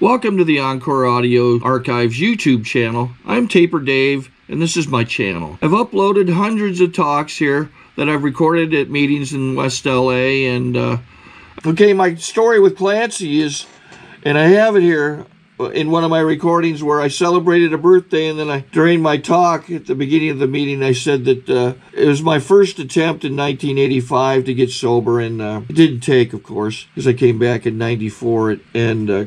Welcome to the Encore Audio Archives YouTube channel. I'm Taper Dave, and this is my channel. I've uploaded hundreds of talks here that I've recorded at meetings in West LA, and okay, my story with Clancy is, and I have it here in one of my recordings where I celebrated a birthday, and then during my talk at the beginning of the meeting, I said that it was my first attempt in 1985 to get sober, and it didn't take, of course, because I came back in 94. And I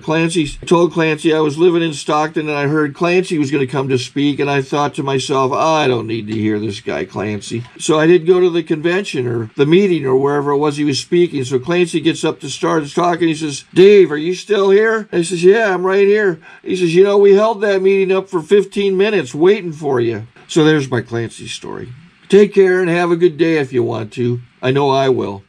told Clancy I was living in Stockton, and I heard Clancy was going to come to speak, and I thought to myself, I don't need to hear this guy, Clancy. So I did go to the convention or the meeting or wherever it was he was speaking. So Clancy gets up to start talking. He says, Dave, are you still here? I says, yeah, I'm right here. He says, you know, we held that meeting up for 15 minutes waiting for you. So there's my Clancy story. Take care and have a good day if you want to. I know I will.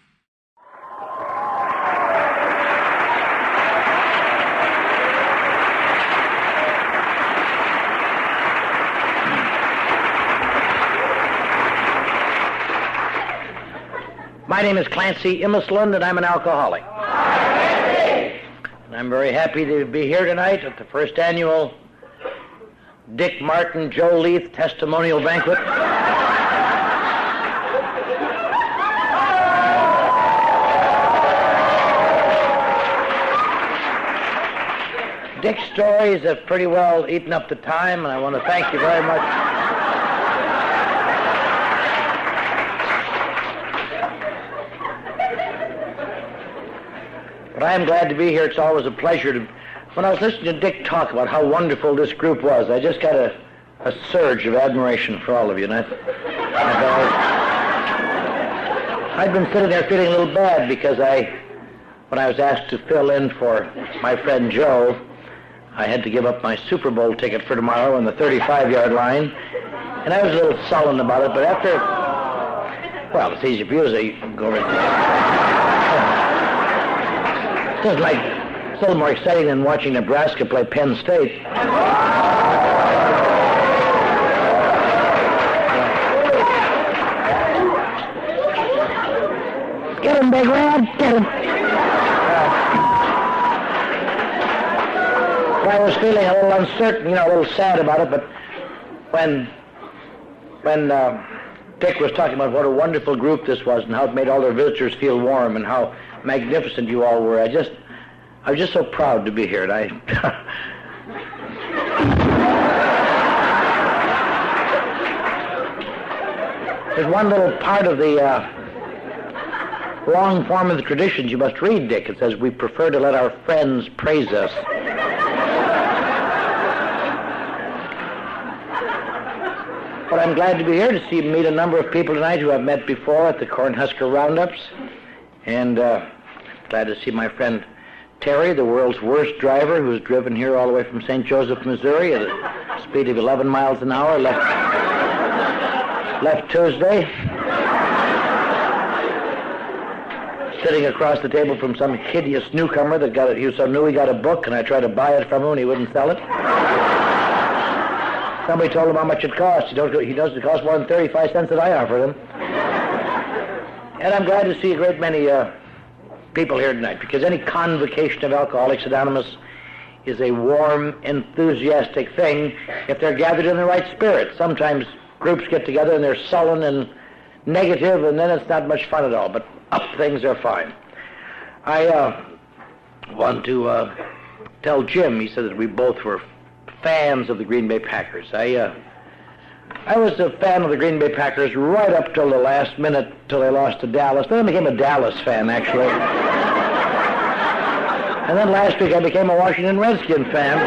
My name is Clancy Imislund, and I'm an alcoholic. And I'm very happy to be here tonight at the first annual Dick Martin, Joe Leith Testimonial Banquet. Dick's stories have pretty well eaten up the time, and I want to thank you very much. But I am glad to be here. It's always a pleasure to... When I was listening to Dick talk about how wonderful this group was, I just got a surge of admiration for all of you. And I'd been sitting there feeling a little bad because when I was asked to fill in for my friend Joe, I had to give up my Super Bowl ticket for tomorrow on the 35-yard line. And I was a little sullen about it, but after... Well, it's easy for you to say, you can go over It's a little more exciting than watching Nebraska play Penn State. Get him, Big Red, get him. I was feeling a little uncertain, a little sad about it, but when Dick was talking about what a wonderful group this was and how it made all their visitors feel warm and how magnificent you all were, I was just so proud to be here. And there's one little part of the long form of the traditions you must read, Dick. It says, we prefer to let our friends praise us. But I'm glad to be here to meet a number of people tonight who I've met before at the Cornhusker Roundups. And glad to see my friend Terry, the world's worst driver, who's driven here all the way from St. Joseph, Missouri at a speed of 11 miles an hour, left Tuesday. Sitting across the table from some hideous newcomer that he was so new he got a book, and I tried to buy it from him and he wouldn't sell it. Somebody told him how much it cost. He knows it costs more than 35 cents that I offered him. And I'm glad to see a great many people here tonight, because any convocation of Alcoholics Anonymous is a warm, enthusiastic thing if they're gathered in the right spirit. Sometimes groups get together and they're sullen and negative, and then it's not much fun at all. But up things are fine. I want to tell Jim, he said that we both were fans of the Green Bay Packers. I was a fan of the Green Bay Packers right up till the last minute, till they lost to Dallas. Then I became a Dallas fan, actually. And then last week I became a Washington Redskin fan.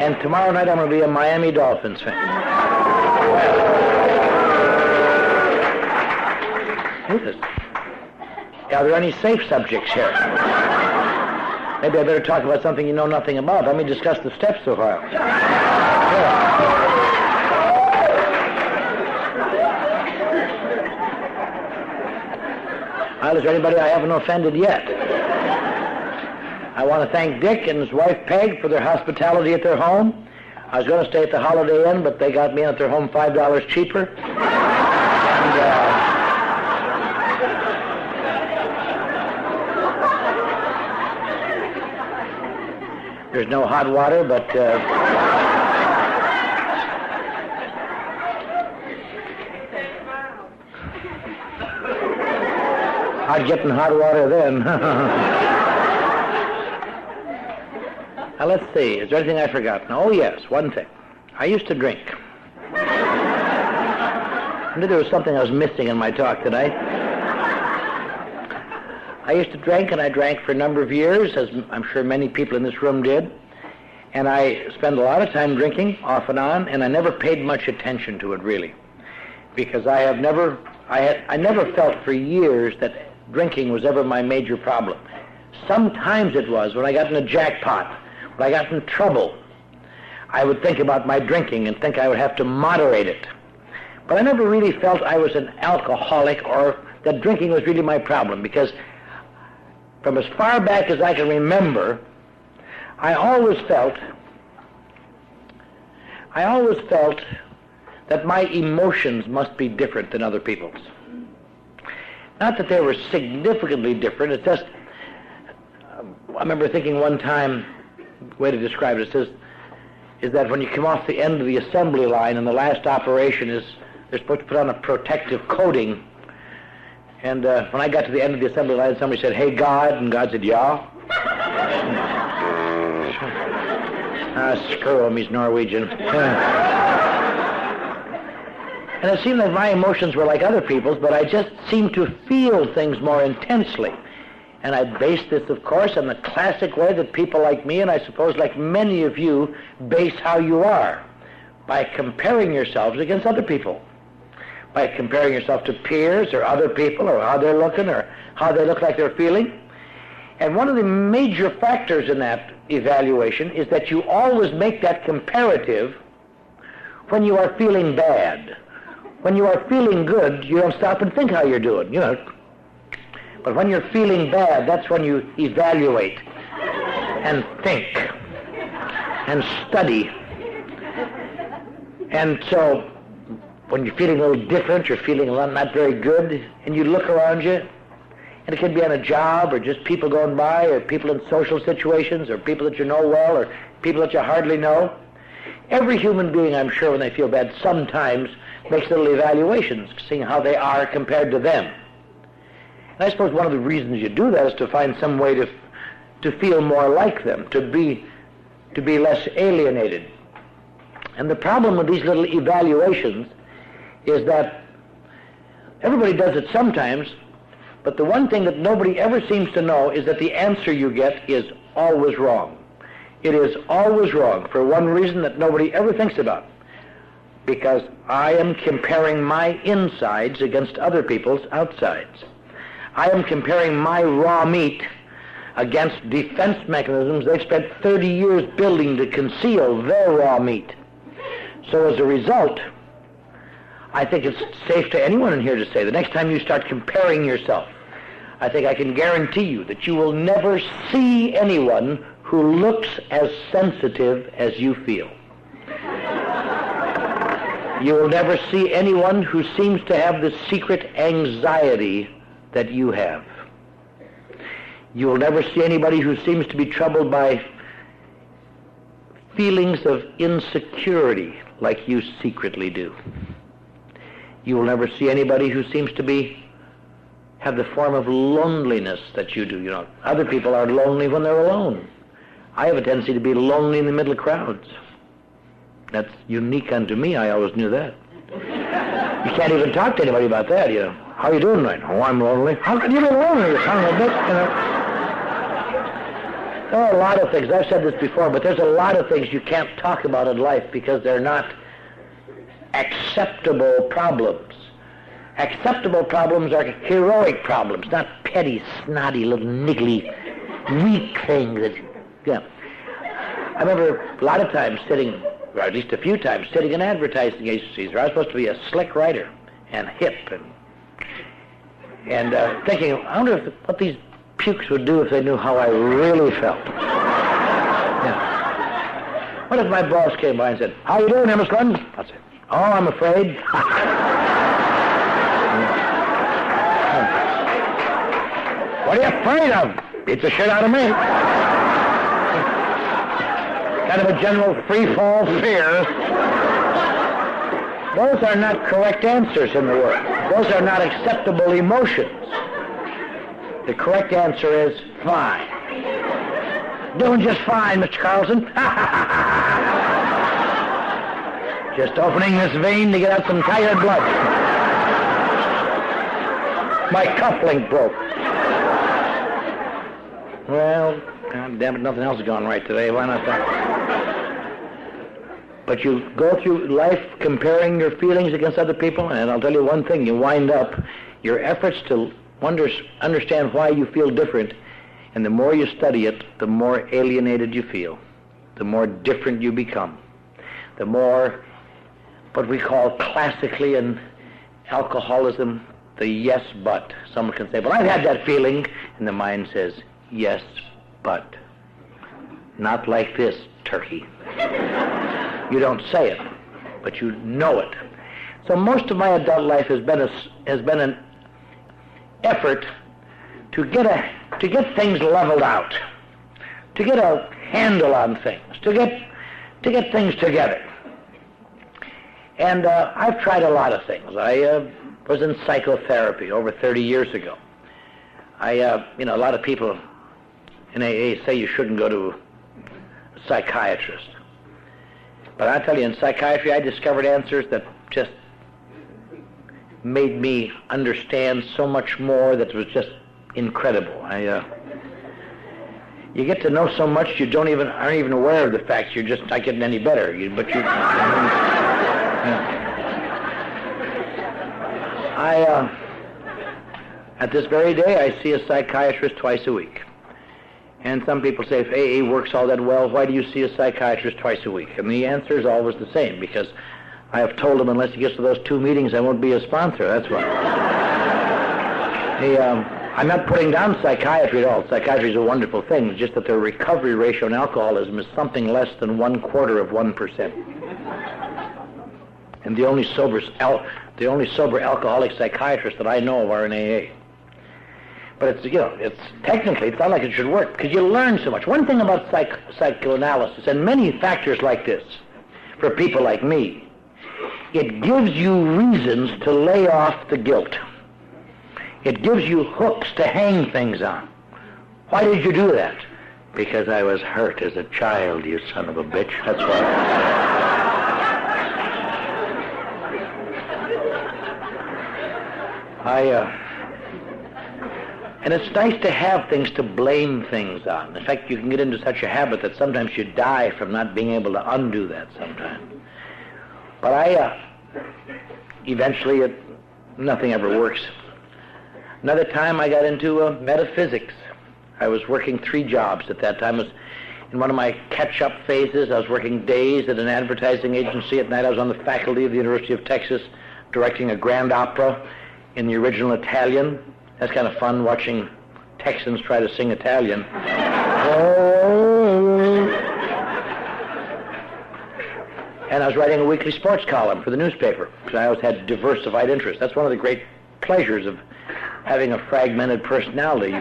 And tomorrow night I'm going to be a Miami Dolphins fan. Are there any safe subjects here? Maybe I better talk about something you know nothing about. Let me discuss the steps for a while. Well, is there anybody I haven't offended yet? I want to thank Dick and his wife Peg for their hospitality at their home. I was going to stay at the Holiday Inn, but they got me in at their home $5 cheaper. And, There's no hot water, but how'd get in hot water then? Now, let's see. Is there anything I've forgotten? Oh, yes, one thing. I used to drink. I knew there was something I was missing in my talk tonight. I used to drink, and I drank for a number of years, as I'm sure many people in this room did. And I spent a lot of time drinking, off and on, and I never paid much attention to it, really. Because I never felt for years that drinking was ever my major problem. Sometimes it was, when I got in a jackpot, when I got in trouble, I would think about my drinking and think I would have to moderate it. But I never really felt I was an alcoholic or that drinking was really my problem, because from as far back as I can remember, I always felt that my emotions must be different than other people's. Not that they were significantly different, it's just, I remember thinking one time, the way to describe it is that when you come off the end of the assembly line and the last operation is, they're supposed to put on a protective coating. And when I got to the end of the assembly line, somebody said, "Hey, God," and God said, "Yeah." Screw him, he's Norwegian. And it seemed that my emotions were like other people's, but I just seemed to feel things more intensely. And I based this, of course, on the classic way that people like me, and I suppose like many of you, base how you are, by comparing yourselves against other people, by comparing yourself to peers or other people, or how they're looking, or how they look like they're feeling. And one of the major factors in that evaluation is that you always make that comparative when you are feeling bad. When you are feeling good, you don't stop and think how you're doing, you know. But when you're feeling bad, that's when you evaluate and think and study. And so when you're feeling a little different, you're feeling not very good, and you look around you, and it could be on a job, or just people going by, or people in social situations, or people that you know well, or people that you hardly know. Every human being, I'm sure, when they feel bad, sometimes makes little evaluations, seeing how they are compared to them. And I suppose one of the reasons you do that is to find some way to feel more like them, to be less alienated. And the problem with these little evaluations is that everybody does it sometimes, but the one thing that nobody ever seems to know is that the answer you get is always wrong. It is always wrong for one reason that nobody ever thinks about. Because I am comparing my insides against other people's outsides. I am comparing my raw meat against defense mechanisms they've spent 30 years building to conceal their raw meat. So as a result, I think it's safe to anyone in here to say the next time you start comparing yourself, I think I can guarantee you that you will never see anyone who looks as sensitive as you feel. You will never see anyone who seems to have the secret anxiety that you have. You will never see anybody who seems to be troubled by feelings of insecurity like you secretly do. You will never see anybody who seems to have the form of loneliness that you do. You know, other people are lonely when they're alone. I have a tendency to be lonely in the middle of crowds. That's unique unto me. I always knew that. You can't even talk to anybody about that, you know. How are you doing tonight? Oh, I'm lonely. How can you be lonely? You're kind of a bit, you know. There are a lot of things. I've said this before, but there's a lot of things you can't talk about in life because they're not acceptable problems. Acceptable problems are heroic problems, not petty, snotty, little niggly, weak things. Yeah. I remember a lot of times sitting, or at least a few times, sitting in advertising agencies where I was supposed to be a slick writer and hip and thinking, I wonder what these pukes would do if they knew how I really felt. Yeah. What if my boss came by and said, "How you doing, Imislund?" I'd say, "Oh, I'm afraid." What are you afraid of? Beats the shit out of me. kind of a general free-fall fear. Those are not correct answers in the world. Those are not acceptable emotions. The correct answer is fine. Doing just fine, Mr. Carlson. Just opening this vein to get out some tired blood. My cufflink broke. Well, God damn it, nothing else has gone right today. Why not that? But you go through life comparing your feelings against other people, and I'll tell you one thing, you wind up, your efforts to understand why you feel different, and the more you study it, the more alienated you feel, the more different you become, the more what we call classically in alcoholism, the yes, but. Someone can say, well, I've had that feeling, and the mind says, yes, but. Not like this, turkey. You don't say it, but you know it. So most of my adult life has been an effort to get things leveled out, to get a handle on things, to get things together. And I've tried a lot of things. I was in psychotherapy over 30 years ago. A lot of people in AA say you shouldn't go to a psychiatrist. But I tell you, in psychiatry, I discovered answers that just made me understand so much more that was just incredible. You get to know so much you aren't even aware of the facts. You're just not getting any better. At this very day, I see a psychiatrist twice a week. And some people say, if AA works all that well, why do you see a psychiatrist twice a week? And the answer is always the same, because I have told him unless he gets to those 2 meetings, I won't be a sponsor. That's why. I'm not putting down psychiatry at all. Psychiatry is a wonderful thing. It's just that the recovery ratio in alcoholism is something less than 1/4%. And the only sober alcoholic psychiatrists that I know of are in AA. But it's technically, it's not like it should work, because you learn so much. One thing about psychoanalysis, and many factors like this, for people like me, it gives you reasons to lay off the guilt. It gives you hooks to hang things on. Why did you do that? Because I was hurt as a child, you son of a bitch. That's why. And it's nice to have things to blame things on. In fact, you can get into such a habit that sometimes you die from not being able to undo that sometimes. But eventually nothing ever works. Another time I got into metaphysics. I was working 3 jobs at that time. I was in one of my catch-up phases. I was working days at an advertising agency. At night I was on the faculty of the University of Texas directing a grand opera in the original Italian. That's kind of fun, watching Texans try to sing Italian. And I was writing a weekly sports column for the newspaper, because I always had diversified interests. That's one of the great pleasures of having a fragmented personality.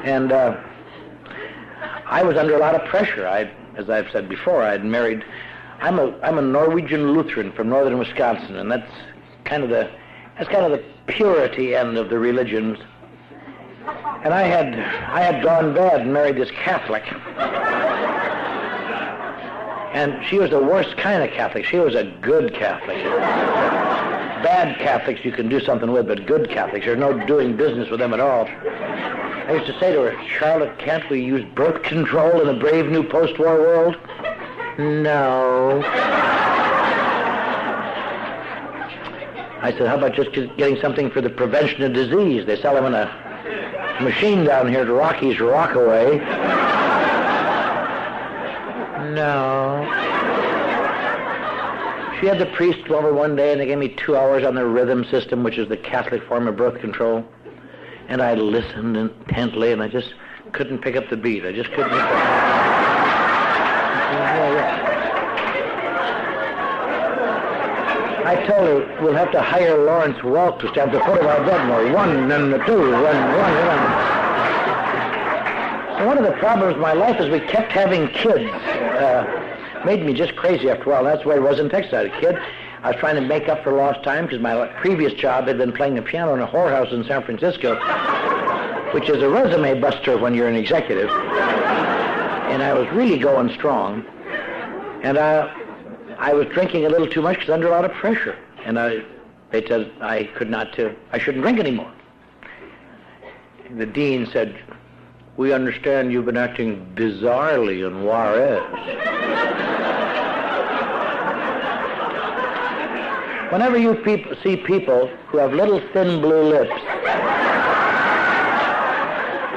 And I was under a lot of pressure. As I've said before, I'm a Norwegian Lutheran from northern Wisconsin, and that's kind of the purity end of the religions. And I had gone bad and married this Catholic. And she was the worst kind of Catholic. She was a good Catholic. Bad Catholics you can do something with, but good Catholics, there's no doing business with them at all. I used to say to her, Charlotte, can't we use birth control in a brave new post-war world? No. I said, how about just getting something for the prevention of disease? They sell them in a machine down here at Rocky's Rockaway. No. She had the priest come over one day, and they gave me 2 hours on the rhythm system, which is the Catholic form of birth control. And I listened intently, and I just couldn't pick up the beat. I just couldn't pick up the beat. I told her, we'll have to hire Lawrence Welk to stand at the foot of our bed more. 1 and the 2, 1. One of the problems of my life is we kept having kids. Made me just crazy after a while. That's the way it was in Texas. I had a kid. I was trying to make up for lost time because my previous job had been playing the piano in a whorehouse in San Francisco, which is a resume buster when you're an executive. And I was really going strong. And I was drinking a little too much because under a lot of pressure. And they said I shouldn't drink anymore. The dean said, "We understand you've been acting bizarrely in Juarez." Whenever you see people who have little thin blue lips,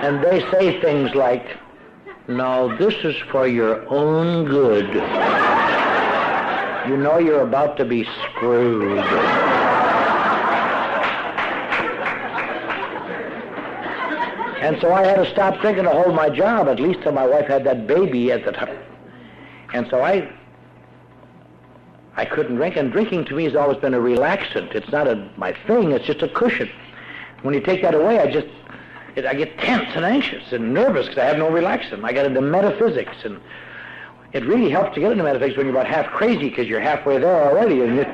and they say things like, "No, this is for your own good," you know you're about to be screwed. And so I had to stop drinking to hold my job, at least till my wife had that baby at the time. And so I couldn't drink, and drinking to me has always been a relaxant. It's not my thing, it's just a cushion. When you take that away, I get tense and anxious and nervous because I have no relaxant. I got into metaphysics, and it really helps to get into metaphysics when you're about half crazy because you're halfway there already. And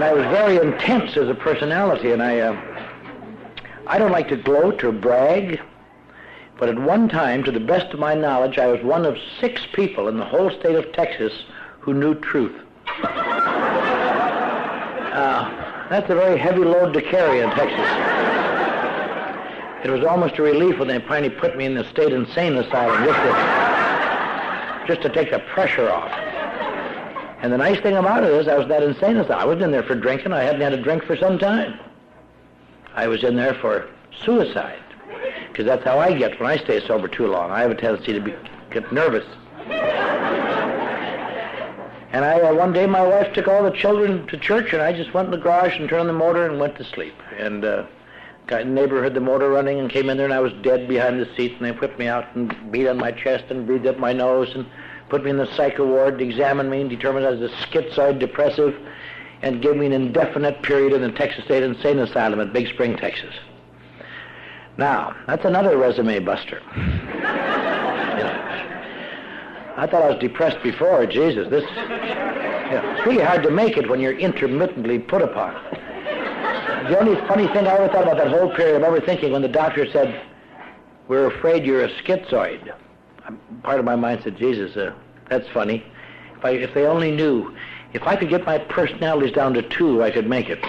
I was very intense as a personality, and I don't like to gloat or brag, but at one time, to the best of my knowledge, I was one of 6 people in the whole state of Texas who knew truth. That's a very heavy load to carry in Texas. It was almost a relief when they finally put me in the state insane asylum just to take the pressure off. And the nice thing about it is I was in that insane asylum. I wasn't in there for drinking. I hadn't had a drink for some time. I was in there for suicide, because that's how I get when I stay sober too long. I have a tendency to get nervous. And one day my wife took all the children to church, and I just went in the garage and turned on the motor and went to sleep. And the neighbor heard the motor running and came in there, and I was dead behind the seat, and they whipped me out and beat on my chest and breathed up my nose and put me in the psych ward, examined me, and determined I was a schizoid depressive, and gave me an indefinite period in the Texas State Insane Asylum at Big Spring, Texas. Now, that's another resume buster. I thought I was depressed before. Jesus, it's really hard to make it when you're intermittently put upon. The only funny thing I ever thought about that whole period, I remember thinking when the doctor said, "We're afraid you're a schizoid." Part of my mind said, "Jesus, that's funny. If they only knew. If I could get my personalities down to 2, I could make it."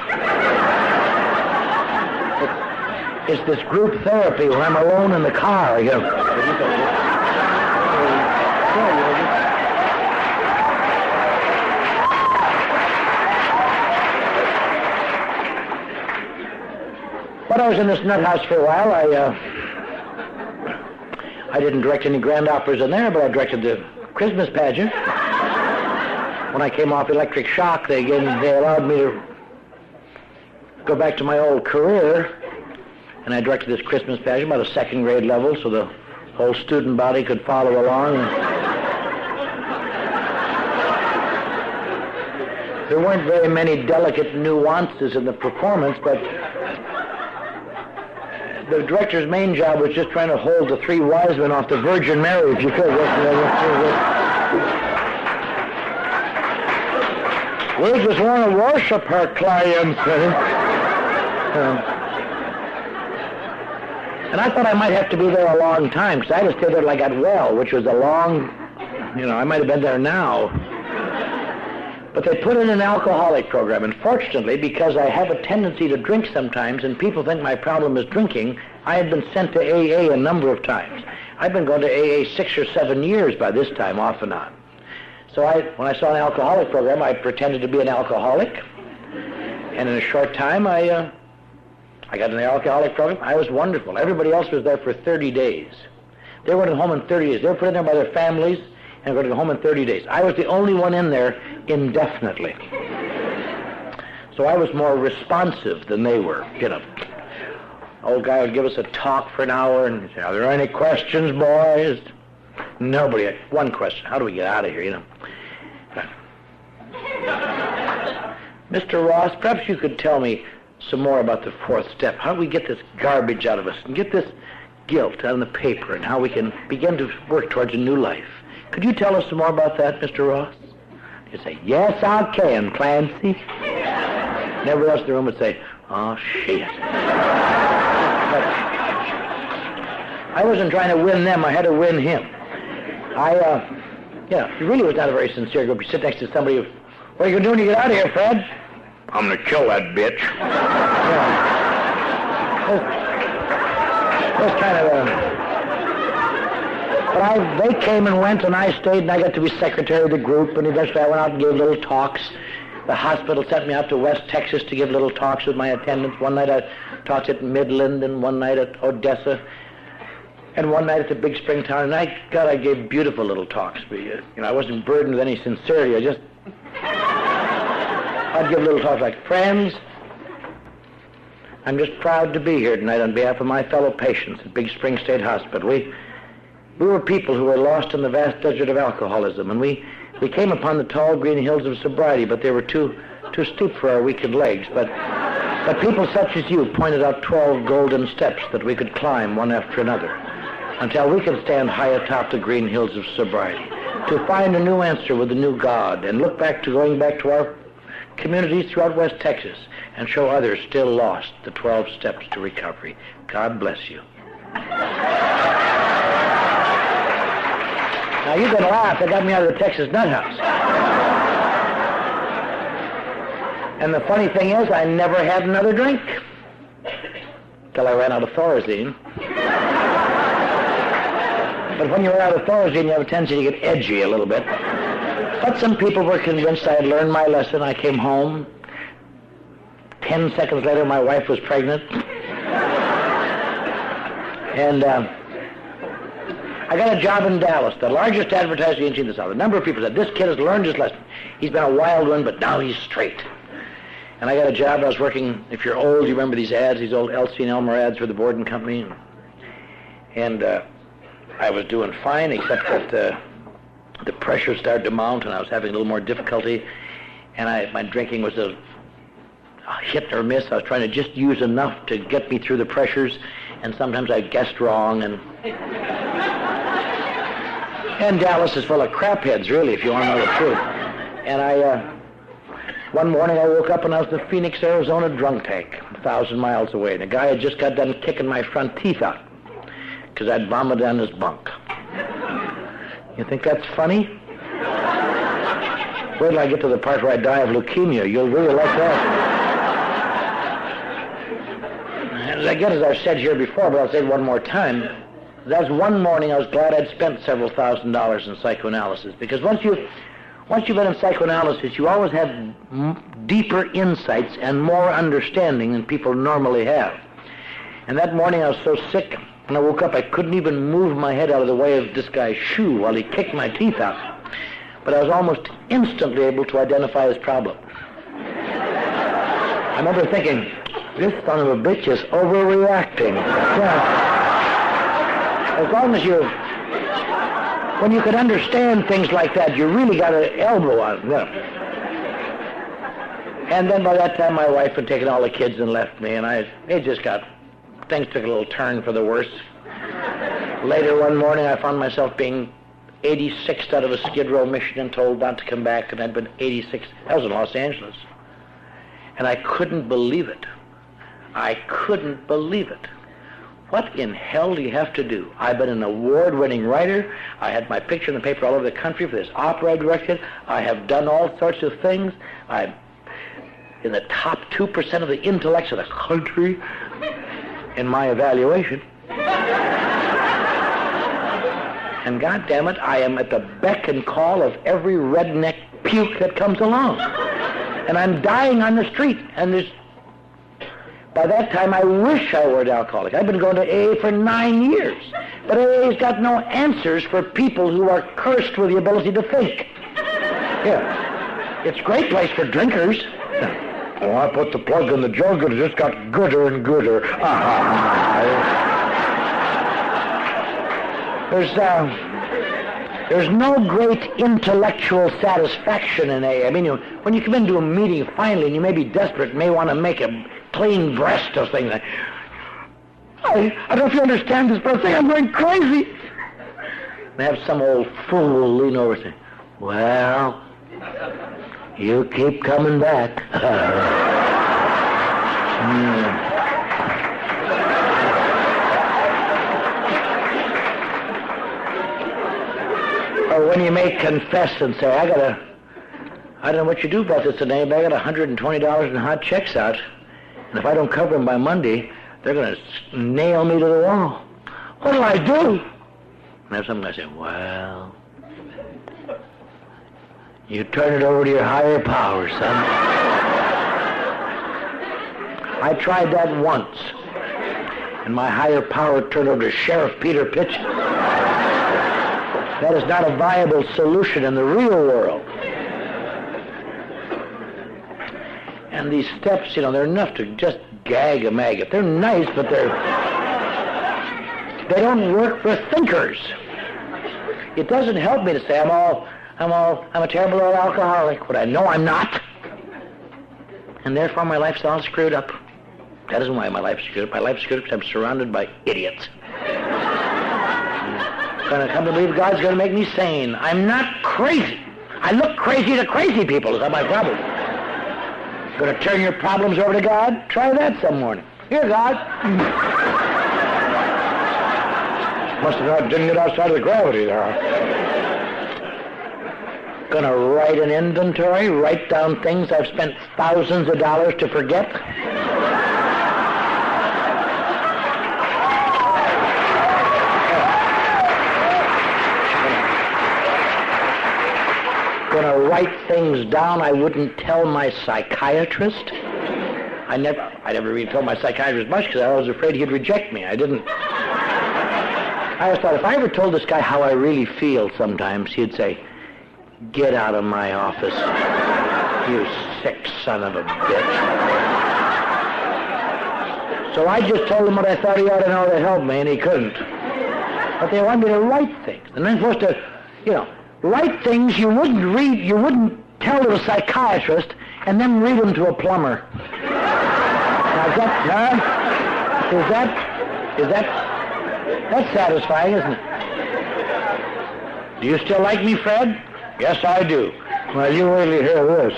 It's this group therapy when I'm alone in the car. But I was in this nut house for a while. I didn't direct any grand operas in there, but I directed the Christmas pageant. When I came off electric shock, they allowed me to go back to my old career, and I directed this Christmas pageant about a 2nd grade level, so the whole student body could follow along. There weren't very many delicate nuances in the performance, but the director's main job was just trying to hold the 3 wise men off the Virgin Mary, if you could. We just want to worship her, clients. And I thought I might have to be there a long time, because I had to stay there till I got well, which was a long, I might have been there now. But they put in an alcoholic program, and fortunately, because I have a tendency to drink sometimes, and people think my problem is drinking, I had been sent to AA a number of times. I've been going to AA 6 or 7 years by this time, off and on. So when I saw an alcoholic program, I pretended to be an alcoholic, and in a short time, I got in the alcoholic program. I was wonderful. Everybody else was there for 30 days. They weren't at home in 30 days. They were put in there by their families and were going to go home in 30 days. I was the only one in there indefinitely. So I was more responsive than they were, Old guy would give us a talk for an hour and say, "Are there any questions, boys?" Nobody had one question. How do we get out of here, Mr. Ross, perhaps you could tell me some more about the 4th step. How do we get this garbage out of us and get this guilt on the paper and how we can begin to work towards a new life. Could you tell us some more about that, Mr. Ross? You'd say, yes, I can, Clancy. And everybody else in the room would say, oh, shit. But I wasn't trying to win them. I had to win him. It really was not a very sincere group. You sit next to somebody, what are you doing when you get out of here, Fred? I'm going to kill that bitch. It was kind of But they came and went, and I stayed, and I got to be secretary of the group, and eventually I went out and gave little talks. The hospital sent me out to West Texas to give little talks with my attendants. One night I talked at Midland, and one night at Odessa, and one night at the Big Spring town. And I gave beautiful little talks. I wasn't burdened with any sincerity. I'd give little talks like, friends, I'm just proud to be here tonight on behalf of my fellow patients at Big Spring State Hospital. We were people who were lost in the vast desert of alcoholism, and we came upon the tall green hills of sobriety, but they were too steep for our weakened legs. But people such as you pointed out 12 golden steps that we could climb one after another until we could stand high atop the green hills of sobriety to find a new answer with a new God and look back to going back to our communities throughout West Texas and show others still lost the 12 steps to recovery. God bless you. Now, you can laugh. They got me out of the Texas nut house. And the funny thing is, I never had another drink till I ran out of Thorazine. But when you run out of Thorazine, you have a tendency to get edgy a little bit. But some people were convinced I had learned my lesson. I came home. 10 seconds later, my wife was pregnant. And I got a job in Dallas, the largest advertising agency in the South. A number of people said, this kid has learned his lesson. He's been a wild one, but now he's straight. And I got a job. I was working, if you're old, you remember these ads, these old Elsie and Elmer ads for the Borden Company. And I was doing fine, except that the pressure started to mount, and I was having a little more difficulty. And my drinking was a hit or miss. I was trying to just use enough to get me through the pressures, and sometimes I guessed wrong. And Dallas is full of crapheads, really, if you want to know the truth. And one morning I woke up and I was in the Phoenix, Arizona drunk tank, 1,000 miles away. And a guy had just got done kicking my front teeth out because I'd vomited on his bunk. You think that's funny? Wait till I get to the part where I die of leukemia. You'll really like that. As I've said here before, but I'll say it one more time, that was one morning I was glad I'd spent several $1,000s in psychoanalysis, because once you've been in psychoanalysis, you always have deeper insights and more understanding than people normally have. And that morning I was so sick, when I woke up I couldn't even move my head out of the way of this guy's shoe while he kicked my teeth out. But I was almost instantly able to identify his problem. I remember thinking, this son of a bitch is overreacting. Yeah. As long as when you could understand things like that, you really got an elbow on it. Yeah. And then by that time, my wife had taken all the kids and left me, and things took a little turn for the worse. Later one morning, I found myself being 86th out of a Skid Row mission and told not to come back, and I'd been 86th. That was in Los Angeles. And I couldn't believe it. I couldn't believe it. What in hell do you have to do? I've been an award-winning writer. I had my picture in the paper all over the country for this opera I directed. I have done all sorts of things. I'm in the top 2% of the intellects of the country in my evaluation. And goddammit, I am at the beck and call of every redneck puke that comes along. And I'm dying on the street, and by that time, I wish I were an alcoholic. I've been going to AA for 9 years. But AA's got no answers for people who are cursed with the ability to think. Yeah. It's a great place for drinkers. Oh, I put the plug in the jug and it just got gooder and gooder. There's no great intellectual satisfaction in AA. I mean, when you come into a meeting finally and you may be desperate and may want to make a clean breast of things like, I I don't know if you understand this, but I think I'm going crazy. And have some old fool lean over and say, well, you keep coming back. Or when you may confess and say, I don't know what you do about this today, but I got $120 in hot checks out, and if I don't cover them by Monday, they're going to nail me to the wall. What'll I do? And I have some guy say, well, you turn it over to your higher power, son. I tried that once, and my higher power turned over to Sheriff Peter Pitch. That is not a viable solution in the real world. And these steps, they're enough to just gag a maggot. They're nice, but they don't work for thinkers. It doesn't help me to say I'm a terrible old alcoholic, but I know I'm not. And therefore my life's all screwed up. That isn't why my life's screwed up. My life's screwed up because I'm surrounded by idiots. I'm going to come to believe God's going to make me sane. I'm not crazy. I look crazy to crazy people. Is that my problem? Going to turn your problems over to God? Try that some morning. Here, God. Didn't get outside of the gravity there. Going to write an inventory, write down things I've spent thousands of dollars to forget. Going to write things down I wouldn't tell my psychiatrist. I never really told my psychiatrist much because I was afraid he'd reject me. I always thought if I ever told this guy how I really feel sometimes, he'd say, get out of my office, you sick son of a bitch. So I just told him what I thought he ought to know to help me, and he couldn't. But they want me to write things. And I'm supposed to, write things you wouldn't read, you wouldn't tell to a psychiatrist, and then read them to a plumber. Now, that's satisfying, isn't it? Do you still like me, Fred? Yes, I do. Well, you really hear this.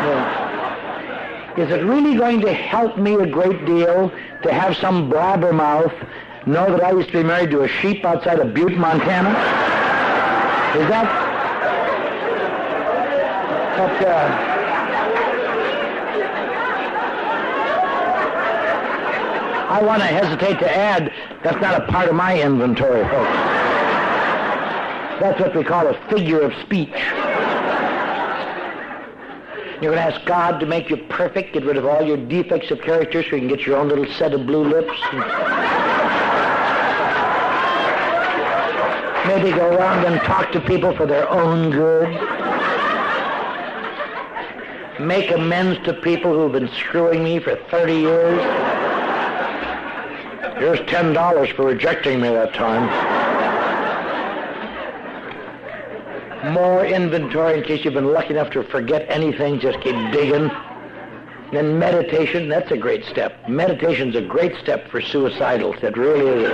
Yeah. Is it really going to help me a great deal to have some blabbermouth know that I used to be married to a sheep outside of Butte, Montana? Is that... I want to hesitate to add, that's not a part of my inventory, folks. That's what we call a figure of speech. You're going to ask God to make you perfect, get rid of all your defects of character so you can get your own little set of blue lips. Maybe go around and talk to people for their own good. Make amends to people who've been screwing me for 30 years. Here's $10 for rejecting me that time. More inventory in case you've been lucky enough to forget anything, just keep digging. Then meditation, that's a great step. Meditation's a great step for suicidals, it really is.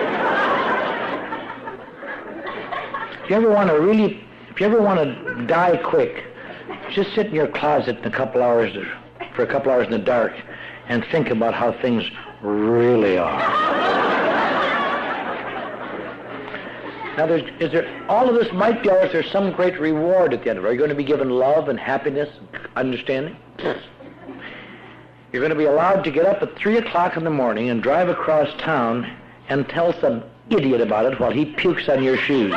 If you ever want to die quick, just sit in your closet for a couple hours in the dark and think about how things really are. Now, all of this might be ours. There's some great reward at the end of it. Are you going to be given love and happiness and understanding? You're going to be allowed to get up at 3 o'clock in the morning and drive across town and tell some idiot about it while he pukes on your shoes.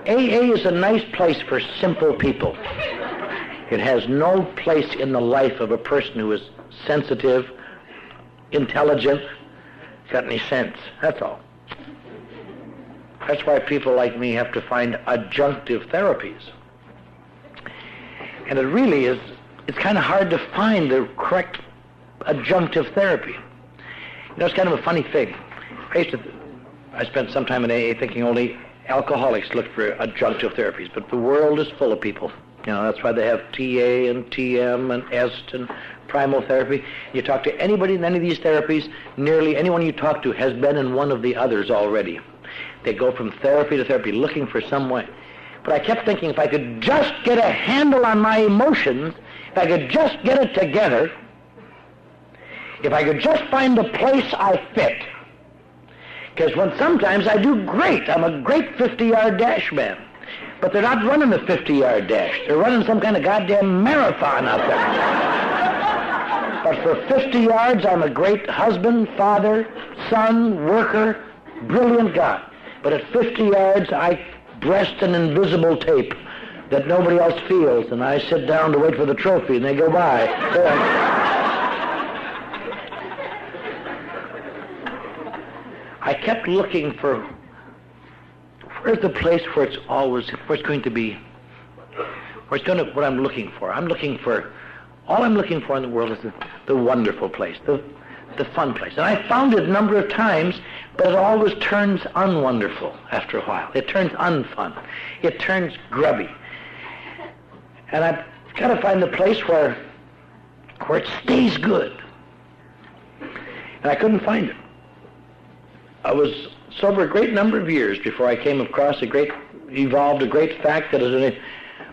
AA is a nice place for simple people. It has no place in the life of a person who is sensitive, intelligent, got any sense. That's all. That's why people like me have to find adjunctive therapies. And it really is, it's kind of hard to find the correct adjunctive therapy. It's kind of a funny thing. I spent some time in AA thinking only alcoholics look for adjunctive therapies, but the world is full of people. You know, that's why they have TA and TM and EST and primal therapy. You talk to anybody in any of these therapies, nearly anyone you talk to has been in one of the others already. They go from therapy to therapy looking for some way. But I kept thinking, if I could just get a handle on my emotions, if I could just get it together, if I could just find the place I fit. Because when sometimes I do great. I'm a great 50-yard dash man. But they're not running the 50-yard dash. They're running some kind of goddamn marathon out there. But for 50 yards, I'm a great husband, father, son, worker, brilliant guy. But at 50 yards, I breast an invisible tape that nobody else feels, and I sit down to wait for the trophy, and they go by. I kept looking for where's the place where it's always, where it's going to be, where it's going to, what I'm looking for. All I'm looking for in the world is the wonderful place, the fun place. And I found it a number of times, but it always turns unwonderful after a while. It turns unfun. It turns grubby. And I've got to find the place where it stays good. And I couldn't find it. I was sober a great number of years before I came across evolved a great fact that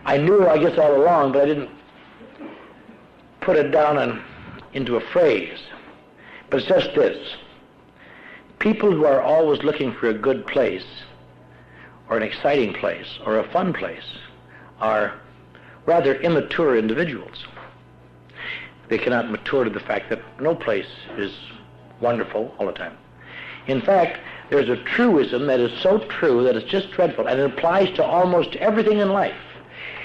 I knew, I guess, all along, but I didn't put it down into a phrase. But it's just this. People who are always looking for a good place, or an exciting place, or a fun place, are rather immature individuals. They cannot mature to the fact that no place is wonderful all the time. In fact, there's a truism that is so true that it's just dreadful, and it applies to almost everything in life.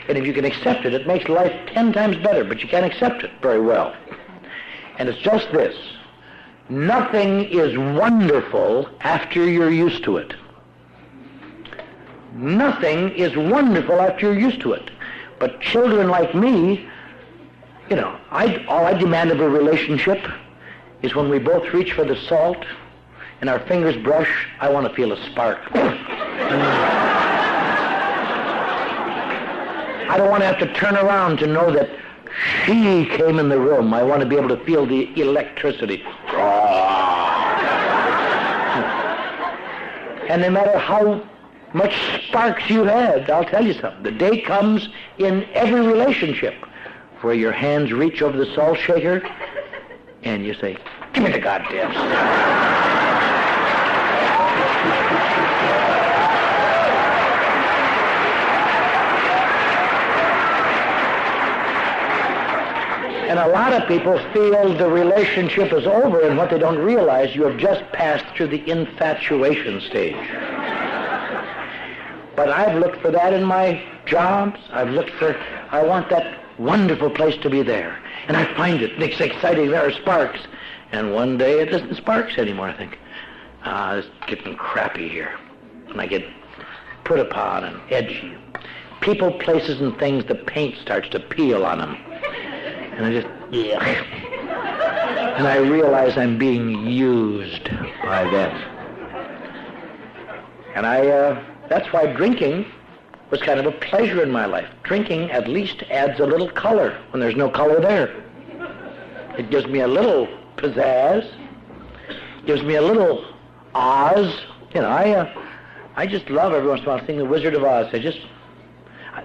And if you can accept it, it makes life 10 times better, but you can't accept it very well. And it's just this. Nothing is wonderful after you're used to it. Nothing is wonderful after you're used to it. But children like me, you know, all I demand of a relationship is when we both reach for the salt and our fingers brush, I want to feel a spark. I don't want to have to turn around to know that she came in the room. I want to be able to feel the electricity. And no matter how much sparks you had, I'll tell you something. The day comes in every relationship where your hands reach over the salt shaker and you say, give me the goddamn stuff. And a lot of people feel the relationship is over, and what they don't realize, you have just passed through the infatuation stage. But I've looked for that in my jobs. I want that wonderful place to be there. And I find it. It's exciting. There are sparks. And one day it isn't sparks anymore. I think, it's getting crappy here. And I get put upon and edgy. People, places, and things, the paint starts to peel on them. And I just, yeah. And I realize I'm being used by them. And that's why drinking was kind of a pleasure in my life. Drinking at least adds a little color when there's no color there. It gives me a little pizzazz. Gives me a little Oz. You know, I just love every once in a while seeing The Wizard of Oz. The only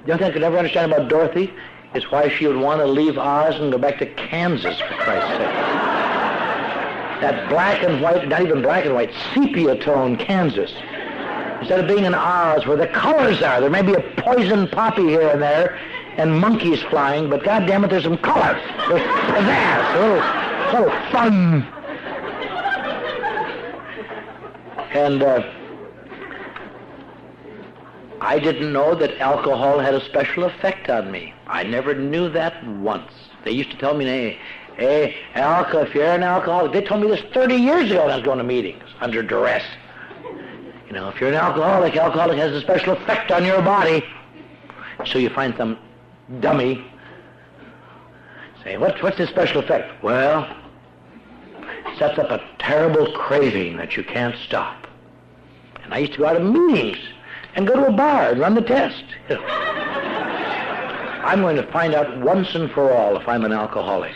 thing I could never understand about Dorothy is why she would want to leave Oz and go back to Kansas, for Christ's sake. That black and white, not even black and white, sepia tone Kansas. Instead of being in Oz where the colors are, there may be a poison poppy here and there and monkeys flying, but goddamn it, there's some color. There's pizzazz, a little fun. And I didn't know that alcohol had a special effect on me. I never knew that once. They used to tell me, hey, if you're an alcoholic, they told me this 30 years ago when I was going to meetings under duress. You know, if you're an alcoholic has a special effect on your body. So you find some dummy, say, what's this special effect? Well, it sets up a terrible craving that you can't stop. And I used to go out of meetings and go to a bar and run the test. I'm going to find out once and for all if I'm an alcoholic.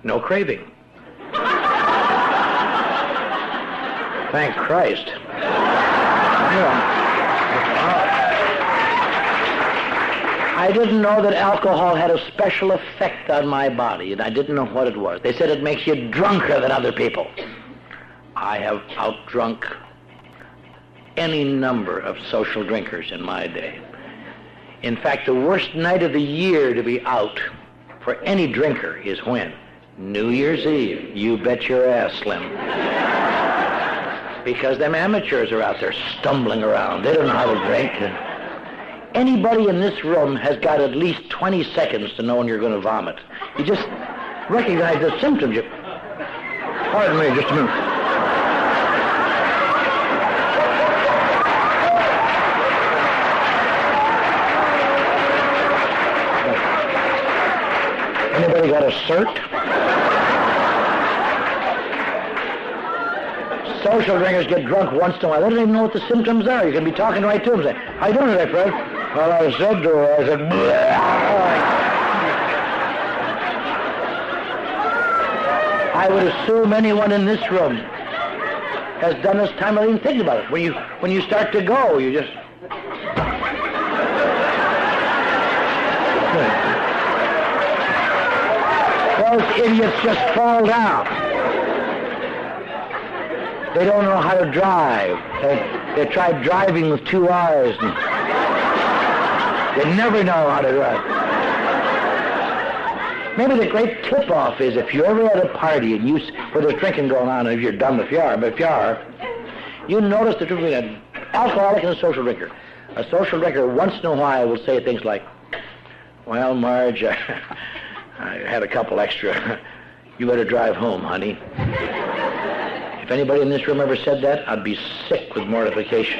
No craving. Thank Christ. I didn't know that alcohol had a special effect on my body, and I didn't know what it was. They said it makes you drunker than other people. I have outdrunk any number of social drinkers in my day. In fact, the worst night of the year to be out for any drinker is when? New Year's Eve. You bet your ass, Slim. Because them amateurs are out there stumbling around. They don't know how to drink. Anybody in this room has got at least 20 seconds to know when you're going to vomit. You just recognize the symptoms. Pardon me, just a minute. Anybody got a cert? Social drinkers get drunk once in a while. They don't even know what the symptoms are. You can be talking right to them. Say, how you doing today, Fred? Well, I said to her, I said, I would assume anyone in this room has done this time without even thinking about it. When you start to go, you just... Those idiots just fall down. They don't know how to drive. They tried driving with 2 R's. And they never know how to drive. Maybe the great tip-off is if you're ever at a party and where there's drinking going on, and if you're dumb if you are, but if you are, you notice the difference between an alcoholic and a social drinker. A social drinker once in a while will say things like, well, Marge, I had a couple extra. You better drive home, honey. If anybody in this room ever said that, I'd be sick with mortification.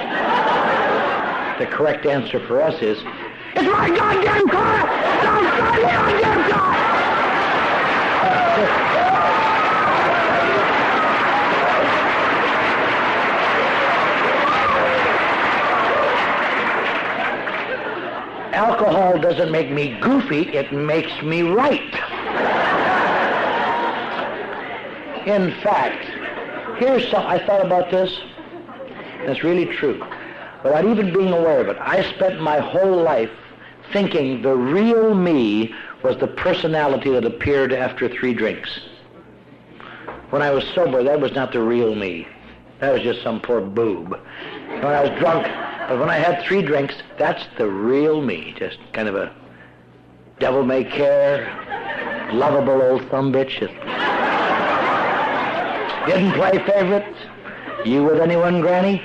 The correct answer for us is, it's my goddamn car! Don't drive my goddamn car! Alcohol doesn't make me goofy, it makes me right. In fact, here's some, I thought about this, and it's really true, without even being aware of it. I spent my whole life thinking the real me was the personality that appeared after 3 drinks. When I was sober, that was not the real me. That was just some poor boob. When I was drunk, but when I had 3 drinks, that's the real me. Just kind of a devil-may-care, lovable old sumbitch. Didn't play favorites. You with anyone, Granny?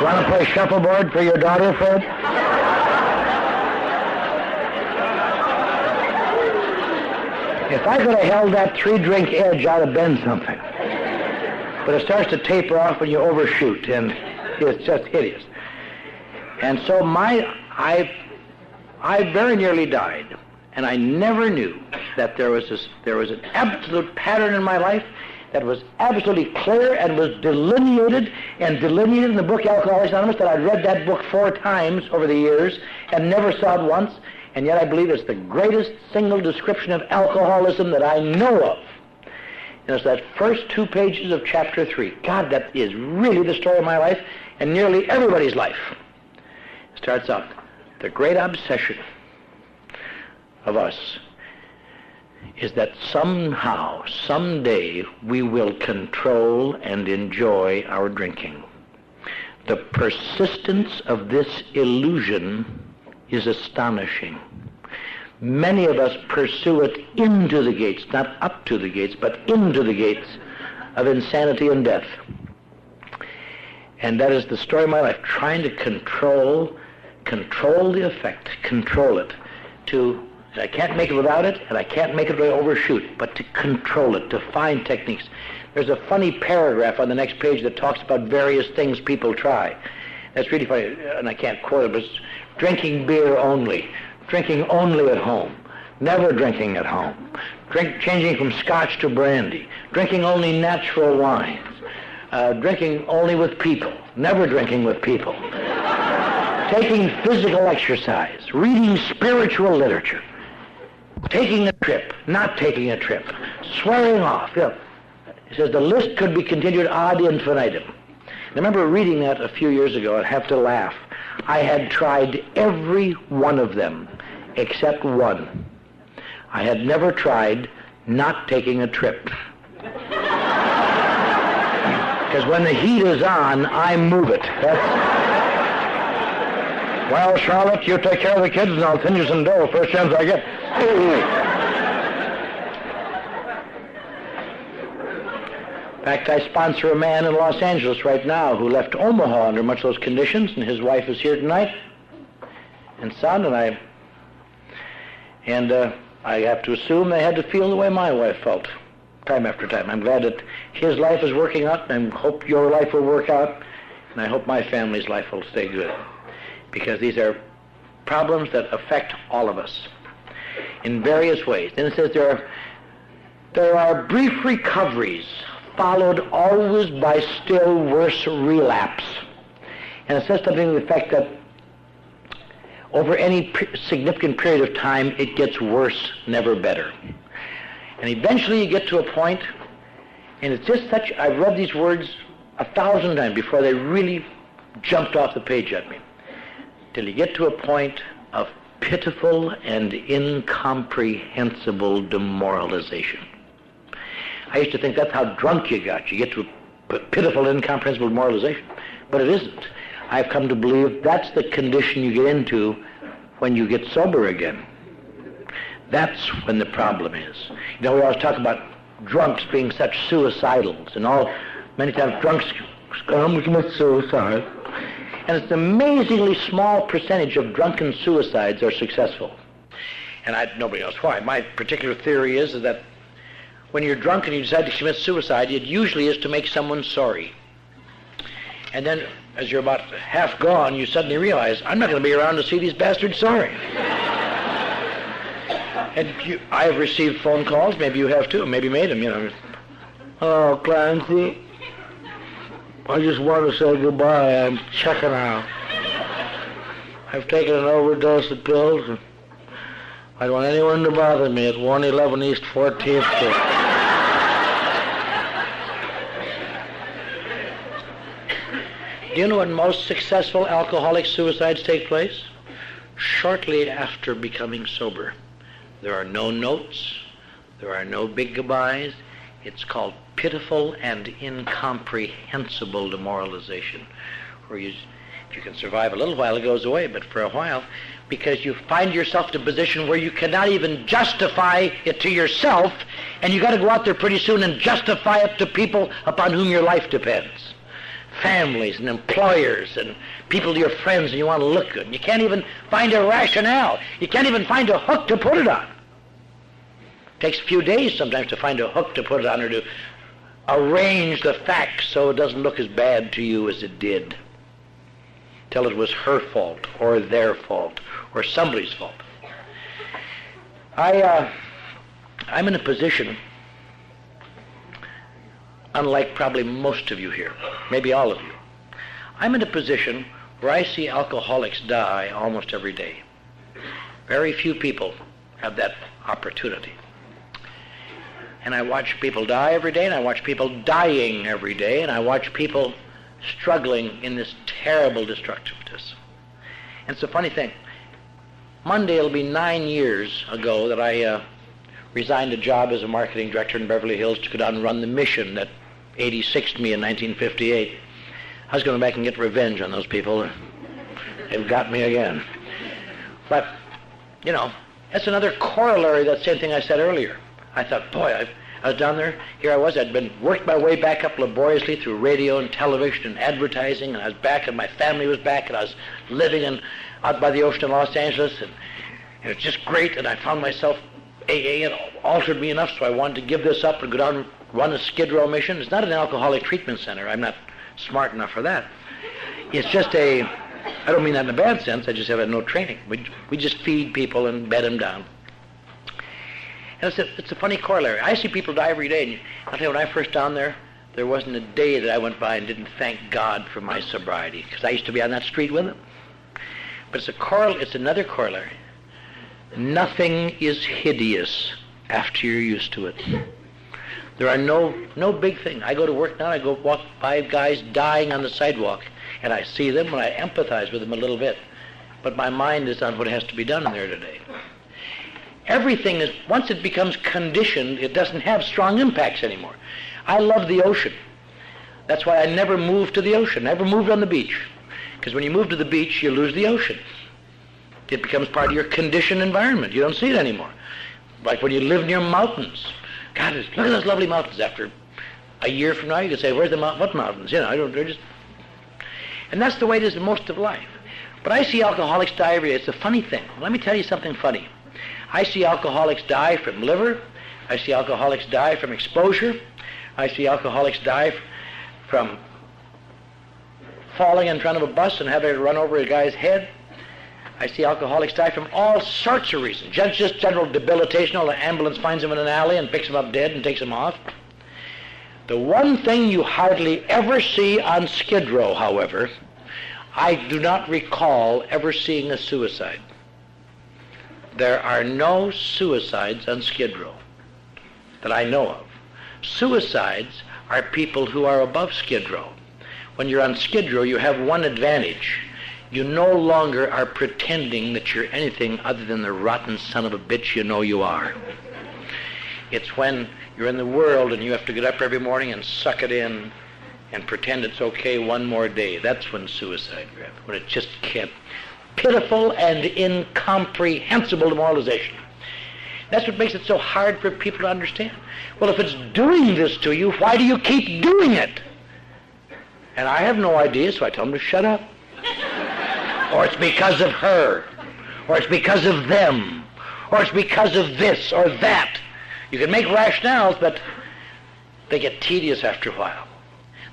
Want to play shuffleboard for your daughter, Fred? If I could have held that 3-drink edge, I'd have been something. But it starts to taper off when you overshoot, and it's just hideous. And so I very nearly died, and I never knew that there was an absolute pattern in my life that was absolutely clear and was delineated in the book Alcoholics Anonymous, that I'd read that book 4 times over the years and never saw it once, and yet I believe it's the greatest single description of alcoholism that I know of. And it's that first 2 pages of chapter 3. God, that is really the story of my life and nearly everybody's life. It starts out, the great obsession of us is that somehow, someday, we will control and enjoy our drinking. The persistence of this illusion is astonishing. Many of us pursue it into the gates, not up to the gates, but into the gates of insanity and death. And that is the story of my life, trying to control the effect, control it, and I can't make it without it, and I can't make it without overshoot, but to control it, to find techniques. There's a funny paragraph on the next page that talks about various things people try. That's really funny, and I can't quote it, but it's drinking beer only, drinking only at home, never drinking at home, changing from scotch to brandy, drinking only natural wines, drinking only with people, never drinking with people, taking physical exercise, reading spiritual literature, taking a trip, not taking a trip, swearing off. You know, he says the list could be continued ad infinitum. I remember reading that a few years ago. I'd have to laugh. I had tried every one of them except one. I had never tried not taking a trip. Because when the heat is on, I move it. Well, Charlotte, you take care of the kids and I'll send you some dough first chance I get. In fact, I sponsor a man in Los Angeles right now who left Omaha under much those conditions, and his wife is here tonight, and son, and I have to assume they had to feel the way my wife felt, time after time. I'm glad that his life is working out, and I hope your life will work out, and I hope my family's life will stay good, because these are problems that affect all of us in various ways. Then it says there are brief recoveries followed always by still worse relapse. And it says something to the effect that over any significant period of time, it gets worse, never better. And eventually you get to a point, and it's just such, I've read these words 1,000 times before they really jumped off the page at me, till you get to a point of pitiful and incomprehensible demoralization. I used to think that's how drunk you got. You get to a pitiful, incomprehensible demoralization. But it isn't. I've come to believe that's the condition you get into when you get sober again. That's when the problem is. You know, we always talk about drunks being such suicidals, and many times drunks commit suicide. And it's an amazingly small percentage of drunken suicides are successful. And nobody knows why. My particular theory is that when you're drunk and you decide to commit suicide, it usually is to make someone sorry. And then, as you're about half gone, you suddenly realize, I'm not going to be around to see these bastards sorry. And I have received phone calls, maybe you have too, maybe made them, you know. Oh, Clancy, I just want to say goodbye. I'm checking out. I've taken an overdose of pills, and I don't want anyone to bother me at 111 East 14th Street. Do you know when most successful alcoholic suicides take place? Shortly after becoming sober. There are no notes. There are no big goodbyes. It's called pitiful and incomprehensible demoralization, where if you can survive a little while, it goes away, but for a while, because you find yourself in a position where you cannot even justify it to yourself, and you got to go out there pretty soon and justify it to people upon whom your life depends. Families and employers and people, your friends, and you want to look good. And you can't even find a rationale. You can't even find a hook to put it on. It takes a few days sometimes to find a hook to put it on, or to arrange the facts so it doesn't look as bad to you as it did. Till it was her fault or their fault or somebody's fault. I'm in a position, unlike probably most of you here, maybe all of you. I'm in a position where I see alcoholics die almost every day. Very few people have that opportunity. And I watch people die every day, and I watch people dying every day, and I watch people struggling in this terrible destructiveness. And it's a funny thing. Monday it'll be 9 years ago that I resigned a job as a marketing director in Beverly Hills to go down and run the mission that 86'd me in 1958. I was going to back and get revenge on those people. They've got me again. But, you know, that's another corollary of that same thing I said earlier. I thought, boy, I was down there, here I was, I'd been worked my way back up laboriously through radio and television and advertising, and I was back, and my family was back, and I was living out by the ocean in Los Angeles, and it was just great, and I found myself, AA had altered me enough, so I wanted to give this up and go down and run a Skid Row mission. It's not an alcoholic treatment center. I'm not smart enough for that. It's just I don't mean that in a bad sense, I just have no training. We just feed people and bed them down. And it's a funny corollary. I see people die every day, and I'll tell you, when I first down there wasn't a day that I went by and didn't thank God for my sobriety, because I used to be on that street with them. But it's another corollary. Nothing is hideous after you're used to it. There are no big thing. I go to work now, I go walk by guys dying on the sidewalk, and I see them and I empathize with them a little bit. But my mind is on what has to be done in there today. Everything is, once it becomes conditioned, it doesn't have strong impacts anymore. I love the ocean. That's why I never moved to the ocean, never moved on the beach. Because when you move to the beach, you lose the ocean. It becomes part of your conditioned environment. You don't see it anymore. Like when you live near mountains. God, look at those lovely mountains. After a year from now, you can say, where's the what mountains? You know, they're just... And that's the way it is in most of life. But I see alcoholics die every day. It's a funny thing. Let me tell you something funny. I see alcoholics die from liver. I see alcoholics die from exposure. I see alcoholics die from falling in front of a bus and having to run over a guy's head. I see alcoholics die from all sorts of reasons. Just general debilitation. The ambulance finds him in an alley and picks him up dead and takes him off. The one thing you hardly ever see on Skid Row, however, I do not recall ever seeing a suicide. There are no suicides on Skid Row that I know of. Suicides are people who are above Skid Row. When you're on Skid Row, you have one advantage. You no longer are pretending that you're anything other than the rotten son of a bitch you know you are. It's when you're in the world and you have to get up every morning and suck it in and pretend it's okay one more day. That's when suicide grabs, when it just can't. Pitiful and incomprehensible demoralization. That's what makes it so hard for people to understand. Well, if it's doing this to you, why do you keep doing it? And I have no idea, so I tell them to shut up. Or it's because of her. Or it's because of them. Or it's because of this or that. You can make rationales, but they get tedious after a while.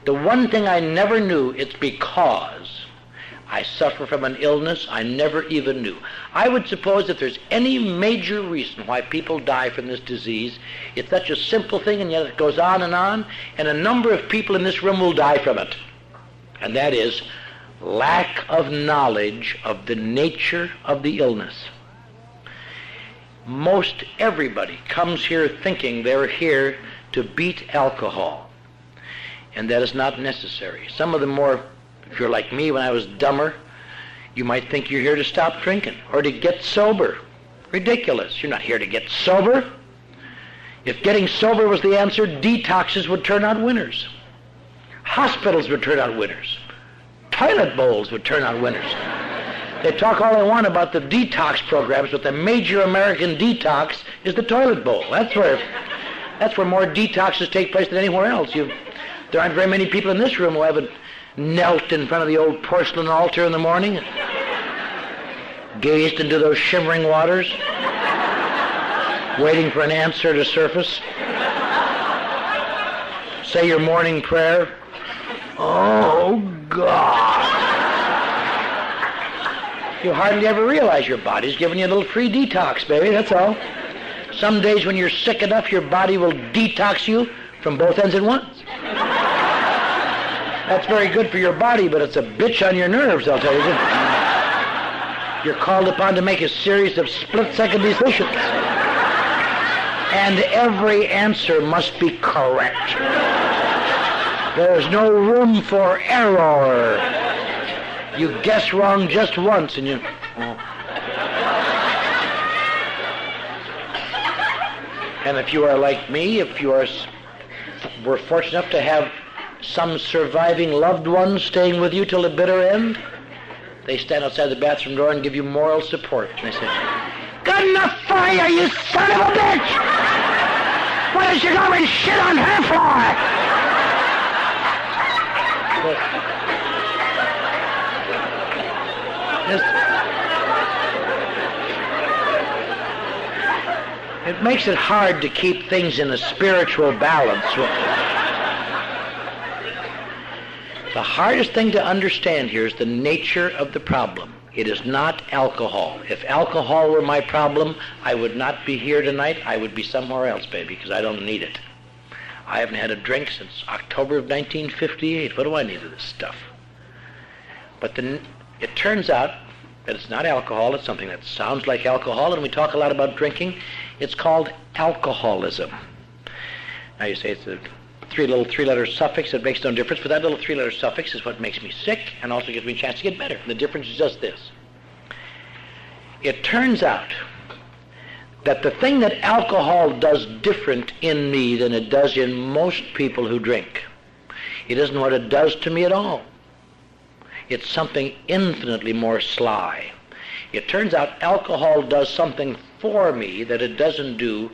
The one thing I never knew, it's because I suffer from an illness I never even knew. I would suppose if there's any major reason why people die from this disease, it's such a simple thing, and yet it goes on, and a number of people in this room will die from it. And that is lack of knowledge of the nature of the illness. Most everybody comes here thinking they're here to beat alcohol, and that is not necessary. Some of the more, if you're like me when I was dumber, you might think you're here to stop drinking or to get sober. Ridiculous. You're not here to get sober. If getting sober was the answer, detoxes would turn out winners. Hospitals would turn out winners. Toilet bowls would turn out winners. They talk all they want about the detox programs, but the major American detox is the toilet bowl. That's where more detoxes take place than anywhere else. There aren't very many people in this room who haven't knelt in front of the old porcelain altar in the morning and gazed into those shimmering waters, waiting for an answer to surface. Say your morning prayer. Oh, God. You hardly ever realize your body's giving you a little free detox, baby, that's all. Some days when you're sick enough, your body will detox you from both ends at once. That's very good for your body, but it's a bitch on your nerves, I'll tell you. You're called upon to make a series of split-second decisions. And every answer must be correct. There's no room for error. You guess wrong just once and you... And if you are like me, if you were fortunate enough to have some surviving loved ones staying with you till the bitter end, they stand outside the bathroom door and give you moral support. And they say, "Good enough for you, you son of a bitch! Why don't you go and shit on her floor?" It makes it hard to keep things in a spiritual balance. The hardest thing to understand here is the nature of the problem. It is not alcohol. If alcohol were my problem, I would not be here tonight. I would be somewhere else, baby, because I don't need it. I haven't had a drink since October of 1958. What do I need of this stuff? But then it turns out that it's not alcohol. It's something that sounds like alcohol, and we talk a lot about drinking. It's called alcoholism. Now you say it's a three-letter suffix. It makes no difference, but that little three-letter suffix is what makes me sick and also gives me a chance to get better. And the difference is just this. It turns out that the thing that alcohol does different in me than it does in most people who drink, it isn't what it does to me at all. It's something infinitely more sly. It turns out alcohol does something for me that it doesn't do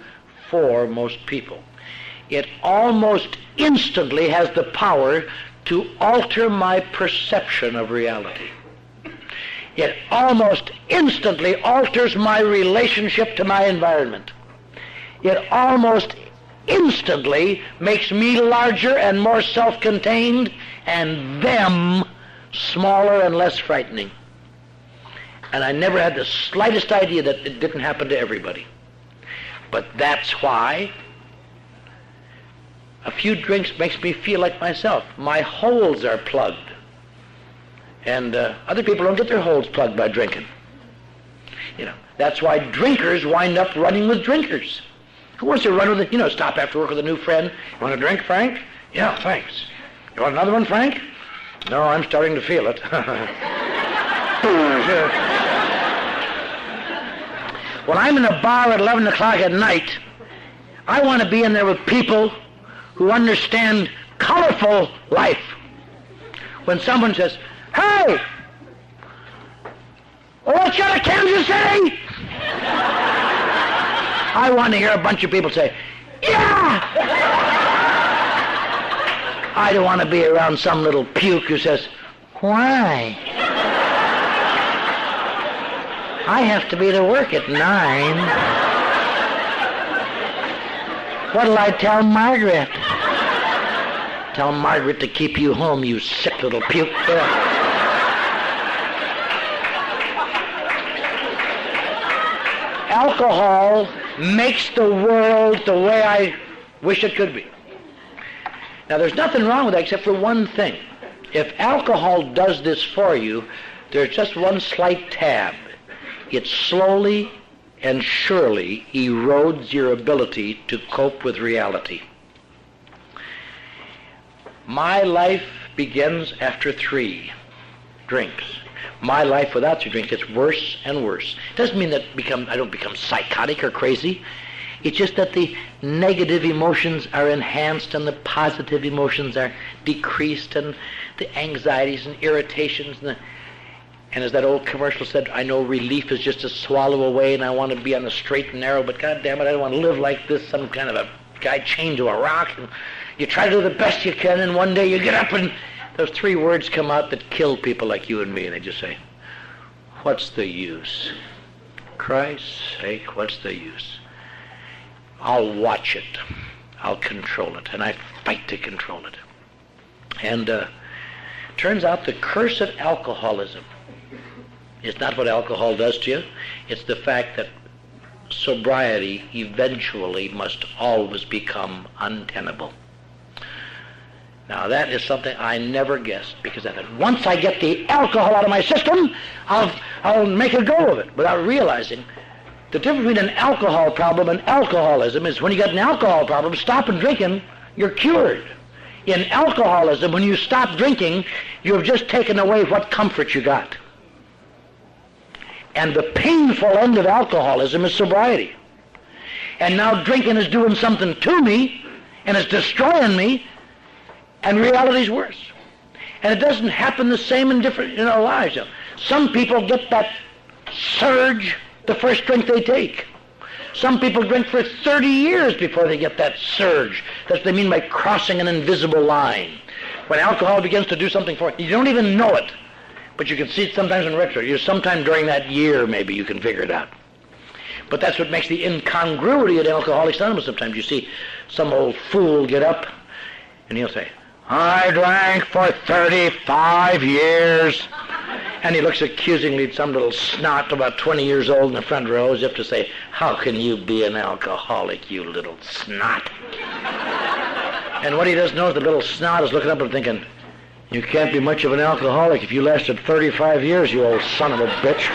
for most people. It almost instantly has the power to alter my perception of reality. It almost instantly alters my relationship to my environment. It almost instantly makes me larger and more self-contained and them smaller and less frightening. And I never had the slightest idea that it didn't happen to everybody. But that's why a few drinks makes me feel like myself. My holes are plugged. And other people don't get their holes plugged by drinking. You know, that's why drinkers wind up running with drinkers. Who wants to run with it? Stop after work with a new friend. You want a drink, Frank? Yeah, thanks. You want another one, Frank? No, I'm starting to feel it. When I'm in a bar at 11 o'clock at night, I want to be in there with people who understand colorful life. When someone says, "Hey, let's go to Kansas City," I want to hear a bunch of people say, "Yeah!" I don't want to be around some little puke who says, "Why? I have to be to work at 9. What'll I tell Margaret?" Tell Margaret to keep you home, you sick little puke. Alcohol makes the world the way I wish it could be. Now, there's nothing wrong with that except for one thing. If alcohol does this for you, there's just one slight tab. It slowly and surely erodes your ability to cope with reality. My life begins after 3 drinks. My life without 3 drinks gets worse and worse. It doesn't mean that I don't become psychotic or crazy. It's just that the negative emotions are enhanced and the positive emotions are decreased, and the anxieties and irritations and as that old commercial said, I know relief is just a swallow away and I want to be on the straight and narrow, but God damn it, I don't want to live like this, some kind of a guy chained to a rock. And you try to do the best you can, and one day you get up and those 3 words come out that kill people like you and me, and they just say, "What's the use? Christ's sake, what's the use? I'll watch it. I'll control it." And I fight to control it. And turns out the curse of alcoholism is not what alcohol does to you. It's the fact that sobriety eventually must always become untenable. Now that is something I never guessed, because once I get the alcohol out of my system, I'll make a go of it without realizing the difference between an alcohol problem and alcoholism is when you get an alcohol problem, stopping drinking, you're cured. In alcoholism, when you stop drinking, you have just taken away what comfort you got. And the painful end of alcoholism is sobriety. And now drinking is doing something to me, and it's destroying me, and reality's worse. And it doesn't happen the same in our lives. Some people get that surge the first drink they take. Some people drink for 30 years before they get that surge. That's what they mean by crossing an invisible line. When alcohol begins to do something for you, you don't even know it, but you can see it sometimes in retro. Sometime during that year, maybe you can figure it out. But that's what makes the incongruity at Alcoholics Anonymous. Sometimes you see some old fool get up, and he'll say, "I drank for 35 years. And he looks accusingly at some little snot about 20 years old in the front row as if to say, how can you be an alcoholic, you little snot? And what he doesn't know is the little snot is looking up and thinking, you can't be much of an alcoholic if you lasted 35 years, you old son of a bitch.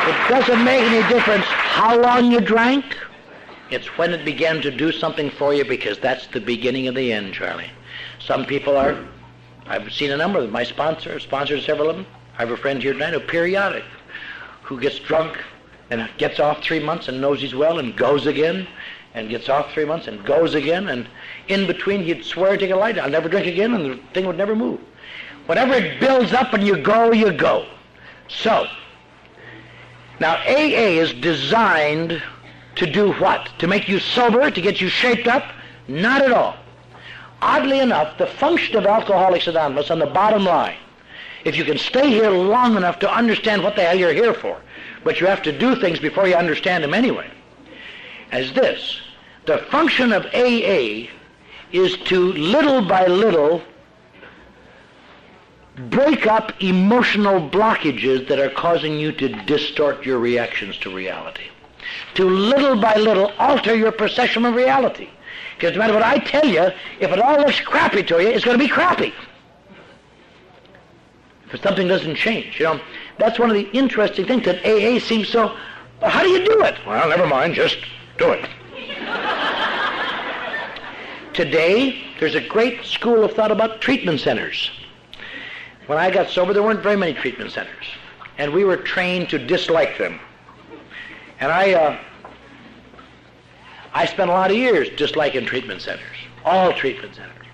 It doesn't make any difference how long you drank. It's when it began to do something for you, because that's the beginning of the end, Charlie. Some people are, I've seen a number of them. My sponsors several of them. I have a friend here tonight, a periodic, who gets drunk and gets off 3 months and knows he's well and goes again, and gets off 3 months and goes again, and in between he'd swear, take a light, I'll never drink again, and the thing would never move. Whenever it builds up and you go, you go. So, now AA is designed to do what? To make you sober, to get you shaped up? Not at all. Oddly enough, the function of Alcoholics Anonymous on the bottom line, if you can stay here long enough to understand what the hell you're here for, but you have to do things before you understand them anyway, is this. The function of AA is to, little by little, break up emotional blockages that are causing you to distort your reactions to reality. To little by little alter your perception of reality. Because no matter what I tell you, if it all looks crappy to you, it's going to be crappy. If something doesn't change, you know. That's one of the interesting things that AA seems so, well, how do you do it? Well, never mind, just do it. Today, there's a great school of thought about treatment centers. When I got sober, there weren't very many treatment centers. And we were trained to dislike them. And I spent a lot of years disliking treatment centers, all treatment centers.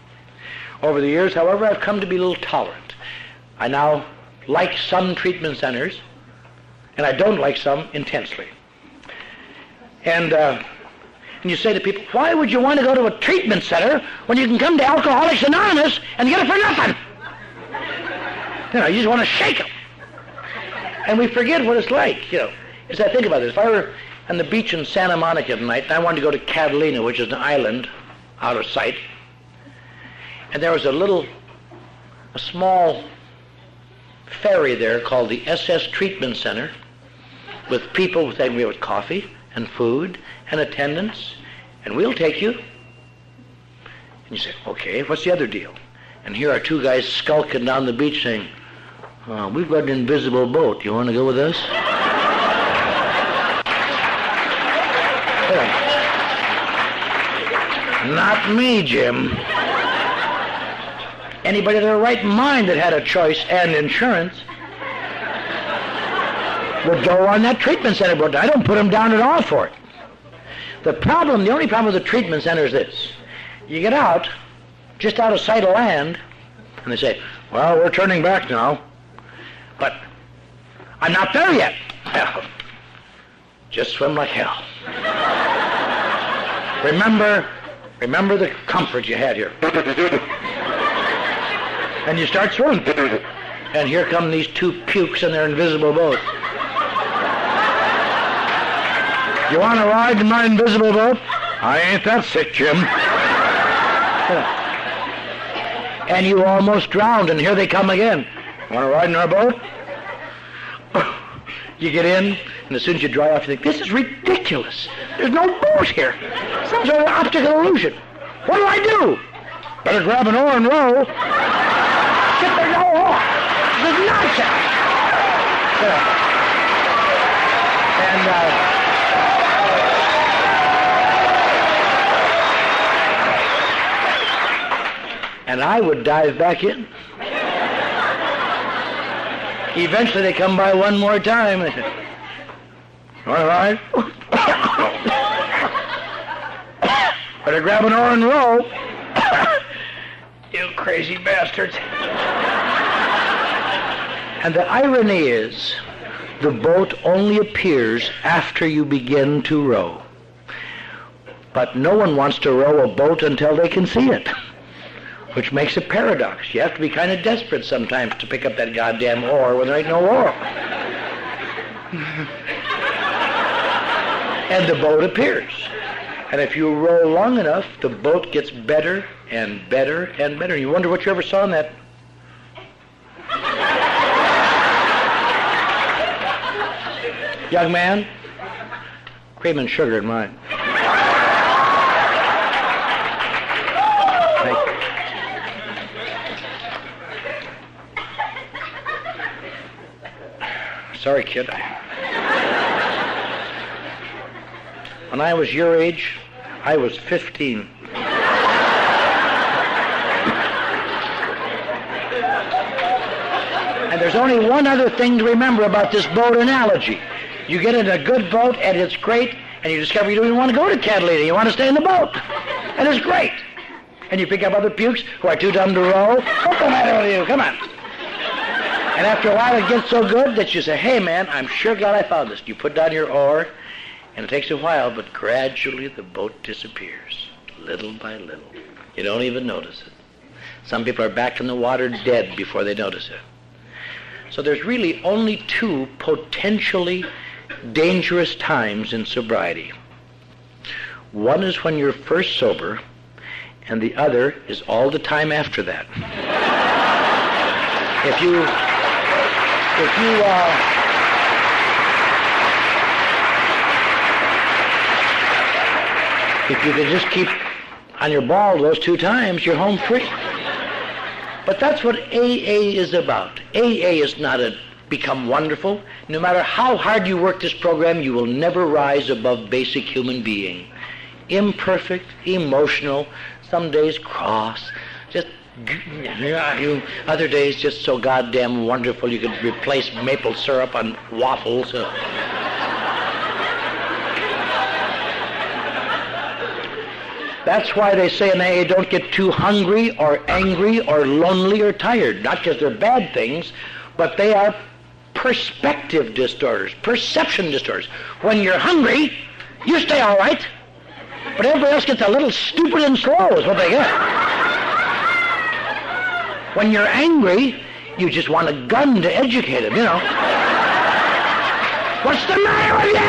Over the years, however, I've come to be a little tolerant. I now like some treatment centers, and I don't like some intensely. And you say to people, why would you want to go to a treatment center when you can come to Alcoholics Anonymous and get it for nothing? You know, you just want to shake them. And we forget what it's like, you know. As I think about this, if I were on the beach in Santa Monica tonight, and I wanted to go to Catalina, which is an island out of sight, and there was a small ferry there called the SS Treatment Center, with people with coffee and food and attendance, and we'll take you. And you say, okay, what's the other deal? And here are two guys skulking down the beach saying, we've got an invisible boat. You want to go with us? Not me, Jim. Anybody in their right mind that had a choice and insurance would go on that treatment center boat. I don't put them down at all for it. The only problem with the treatment center is this. You get out, just out of sight of land, and they say, well, we're turning back now. But I'm not there yet. Well, just swim like hell. Remember the comfort you had here. And you start swimming. And here come these two pukes in their invisible boat. You want to ride in my invisible boat? I ain't that sick, Jim. And you almost drowned, and here they come again. Want to ride in our boat? You get in, and as soon as you dry off, you think, this is ridiculous. There's no boat here. Some sort of optical illusion. What do I do? Better grab an oar and row. Shit, there's no oar. This is nonsense. And I would dive back in. Eventually they come by one more time. They say, all right. Better grab an oar and row. You crazy bastards. And the irony is, the boat only appears after you begin to row. But no one wants to row a boat until they can see it, which makes a paradox. You have to be kind of desperate sometimes to pick up that goddamn oar when there ain't no oar. And the boat appears. And if you row long enough, the boat gets better and better and better. You wonder what you ever saw in that. Young man, cream and sugar in mine. Thank you. Sorry, kid. When I was your age, I was 15. And there's only one other thing to remember about this boat analogy. You get in a good boat, and it's great, and you discover you don't even want to go to Catalina. You want to stay in the boat. And it's great. And you pick up other pukes who are too dumb to row. What's the matter with you? Come on. And after a while, it gets so good that you say, hey, man, I'm sure glad I found this. You put down your oar, and it takes a while, but gradually the boat disappears, little by little. You don't even notice it. Some people are back in the water dead before they notice it. So there's really only two potentially dangerous times in sobriety. One is when you're first sober, and the other is all the time after that. If you can just keep on your ball those two times, you're home free. But that's what AA is about. AA is not a become wonderful. No matter how hard you work this program, you will never rise above basic human being. Imperfect, emotional, some days cross, just other days just so goddamn wonderful you could replace maple syrup on waffles. That's why they say in AA, don't get too hungry or angry or lonely or tired. Not because they're bad things, but they are perspective disorders, perception disorders. When you're hungry, you stay all right, but everybody else gets a little stupid and slow is what they get. When you're angry, you just want a gun to educate them, you know. What's the matter with you?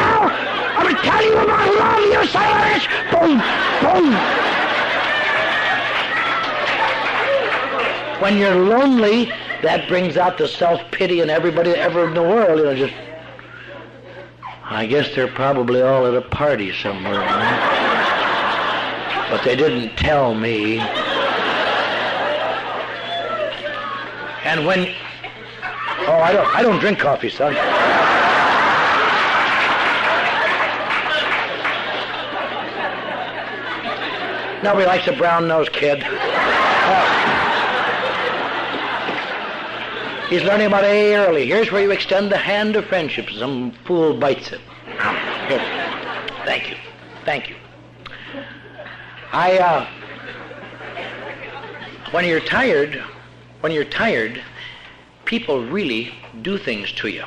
I'm going to tell you about love, you sailors! Boom, boom. When you're lonely, that brings out the self-pity in everybody ever in the world, you know, just, I guess they're probably all at a party somewhere, huh? But they didn't tell me. And when, I don't drink coffee, son. Nobody likes a brown-nosed kid. He's learning about AA early. Here's where you extend the hand of friendship. Some fool bites it. Here. Thank you. Thank you. When you're tired, people really do things to you.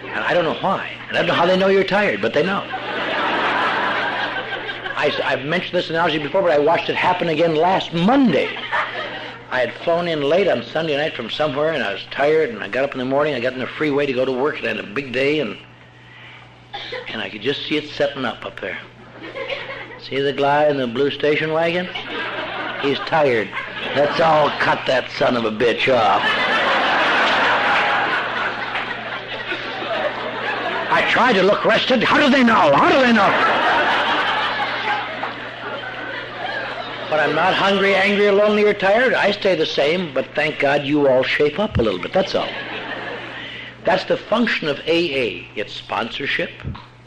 And I don't know why. And I don't know how they know you're tired, but they know. I've mentioned this analogy before, but I watched it happen again last Monday. I had flown in late on Sunday night from somewhere, and I was tired, and I got up in the morning, I got in the freeway to go to work, and I had a big day, and I could just see it setting up there. See the guy in the blue station wagon? He's tired. Let's all cut that son of a bitch off. I tried to look rested. How do they know? How do they know? But I'm not hungry, angry, or lonely, or tired. I stay the same, but thank God you all shape up a little bit. That's all. That's the function of AA. It's sponsorship,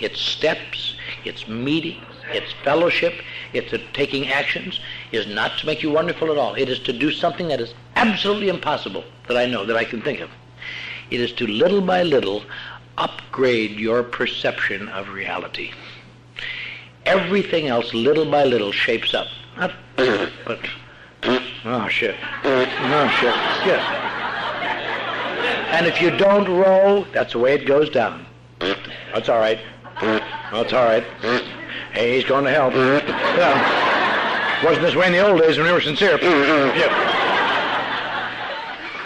it's steps, it's meetings, it's fellowship, it's taking actions. It is not to make you wonderful at all. It is to do something that is absolutely impossible that I know, that I can think of. It is to little by little upgrade your perception of reality. Everything else, little by little, shapes up. Not, but, oh shit, oh shit, yeah. And if you don't row, that's the way it goes down. That's all right. That's all right. Hey, he's going to help. Yeah. Wasn't this way in the old days when we were sincere. Yeah.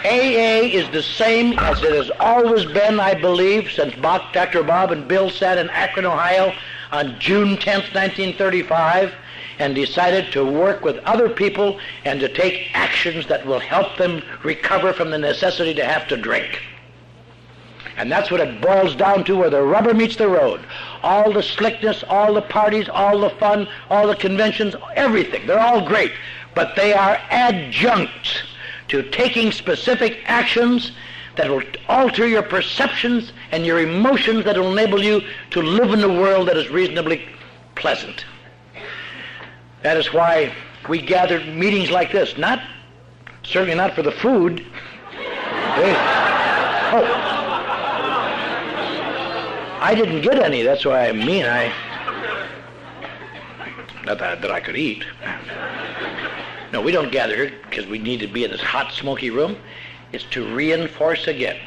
AA is the same as it has always been, I believe, since Dr. Bob and Bill sat in Akron, Ohio on June 10th, 1935, and decided to work with other people and to take actions that will help them recover from the necessity to have to drink. And that's what it boils down to, where the rubber meets the road. All the slickness, all the parties, all the fun, all the conventions, everything, they're all great. But they are adjuncts to taking specific actions that will alter your perceptions and your emotions, that will enable you to live in a world that is reasonably pleasant. That is why we gathered meetings like this. Certainly not for the food. I didn't get any, that's why I mean not that I could eat. No, we don't gather here because we need to be in this hot, smoky room. It's to reinforce again.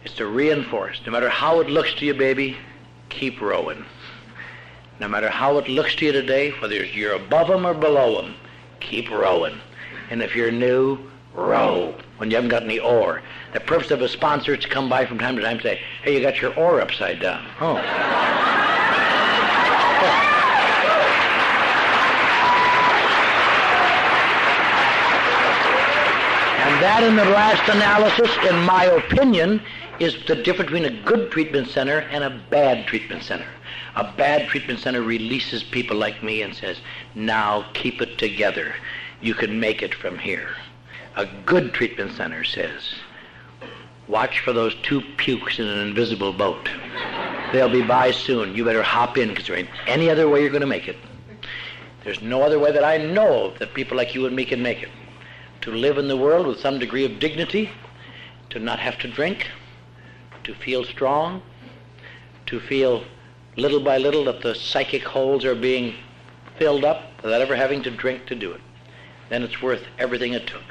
It's to reinforce. No matter how it looks to you, baby, keep rowing. No matter how it looks to you today, whether you're above them or below them, keep rowing. And if you're new, row when you haven't got any oar. The purpose of a sponsor is to come by from time to time and say, hey, you got your oar upside down. Oh. And that, in the last analysis, in my opinion, is the difference between a good treatment center and a bad treatment center. A bad treatment center releases people like me and says, now keep it together. You can make it from here. A good treatment center says, watch for those two pukes in an invisible boat. They'll be by soon. You better hop in, because there ain't any other way you're going to make it. There's no other way that I know of that people like you and me can make it. To live in the world with some degree of dignity, to not have to drink, to feel strong, to feel little by little that the psychic holes are being filled up without ever having to drink to do it. Then it's worth everything it took.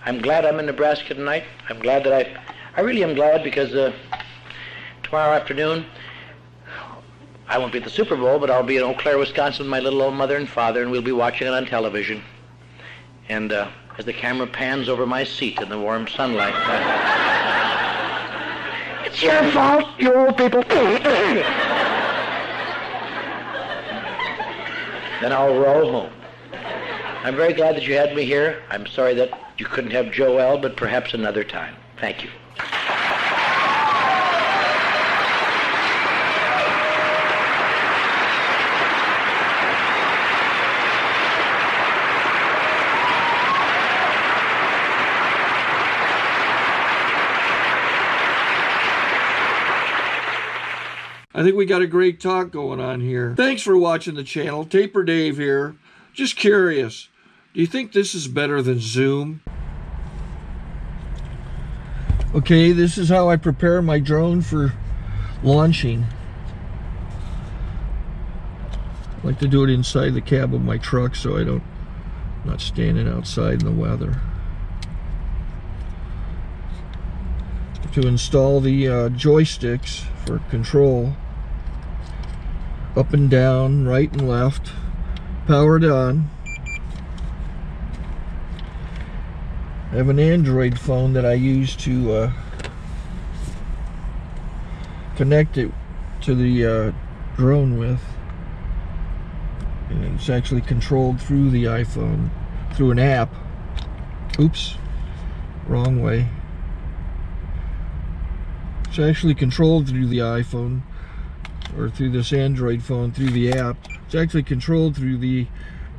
I'm glad I'm in Nebraska tonight. I'm glad that I really am glad, because tomorrow afternoon I won't be at the Super Bowl, but I'll be in Eau Claire, Wisconsin with my little old mother and father, and we'll be watching it on television. And as the camera pans over my seat in the warm sunlight, it's your fault, you old people. Then I'll roll home. I'm very glad that you had me here. I'm sorry that you couldn't have Joel, but perhaps another time. Thank you. I think we got a great talk going on here. Thanks for watching the channel. Taper Dave here. Just curious, do you think this is better than Zoom? Okay, this is how I prepare my drone for launching. I like to do it inside the cab of my truck so I'm not standing outside in the weather. To install the joysticks for control, up and down, right and left, powered on. I have an Android phone that I use to connect it to the drone with. And it's actually controlled through the iPhone, through an app. Oops, wrong way. It's actually controlled through the iPhone, or through this Android phone, through the app. It's actually controlled through the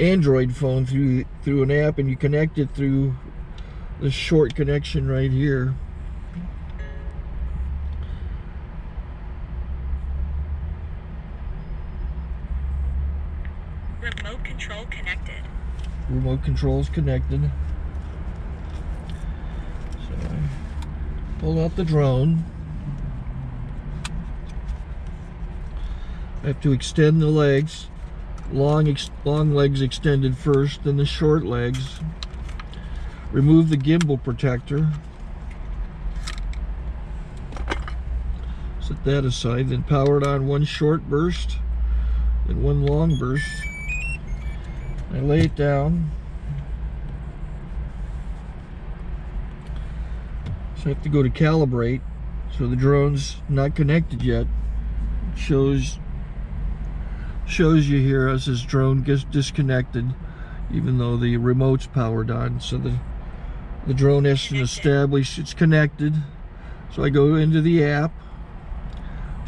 Android phone, through an app, and you connect it through this short connection right here. Remote control connected. Remote control's connected. So I pull out the drone. I have to extend the legs. Long legs extended first, then the short legs. Remove the gimbal protector. Set that aside, then power it on one short burst, then one long burst. I lay it down. So I have to go to calibrate. So the drone's not connected yet. shows you here as this drone gets disconnected, even though the remote's powered on. So the drone has to establish it's connected. So I go into the app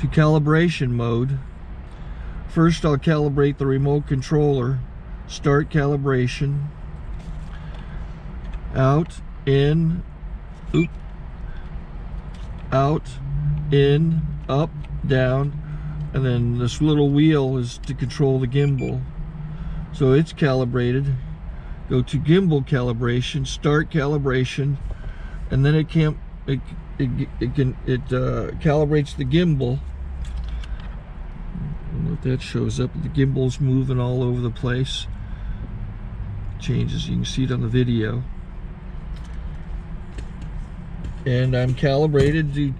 to calibration mode. First I'll calibrate the remote controller. Start calibration. Out, in, out, in, up, down, and then this little wheel is to control the gimbal. So it's calibrated. Go to gimbal calibration, start calibration, and then it calibrates the gimbal. I don't know if that shows up. The gimbal's moving all over the place. Changes, you can see it on the video. And I'm calibrated to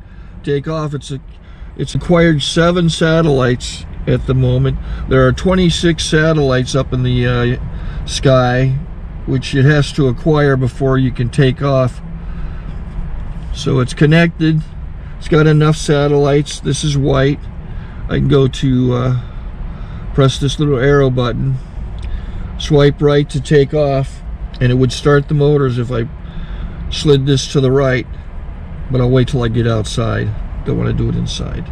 take off. It's acquired 7 satellites at the moment. There are 26 satellites up in the sky, which it has to acquire before you can take off. So it's connected. It's got enough satellites. This is white. I can go to press this little arrow button, swipe right to take off, and it would start the motors if I slid this to the right. But I'll wait till I get outside. Don't want to do it inside.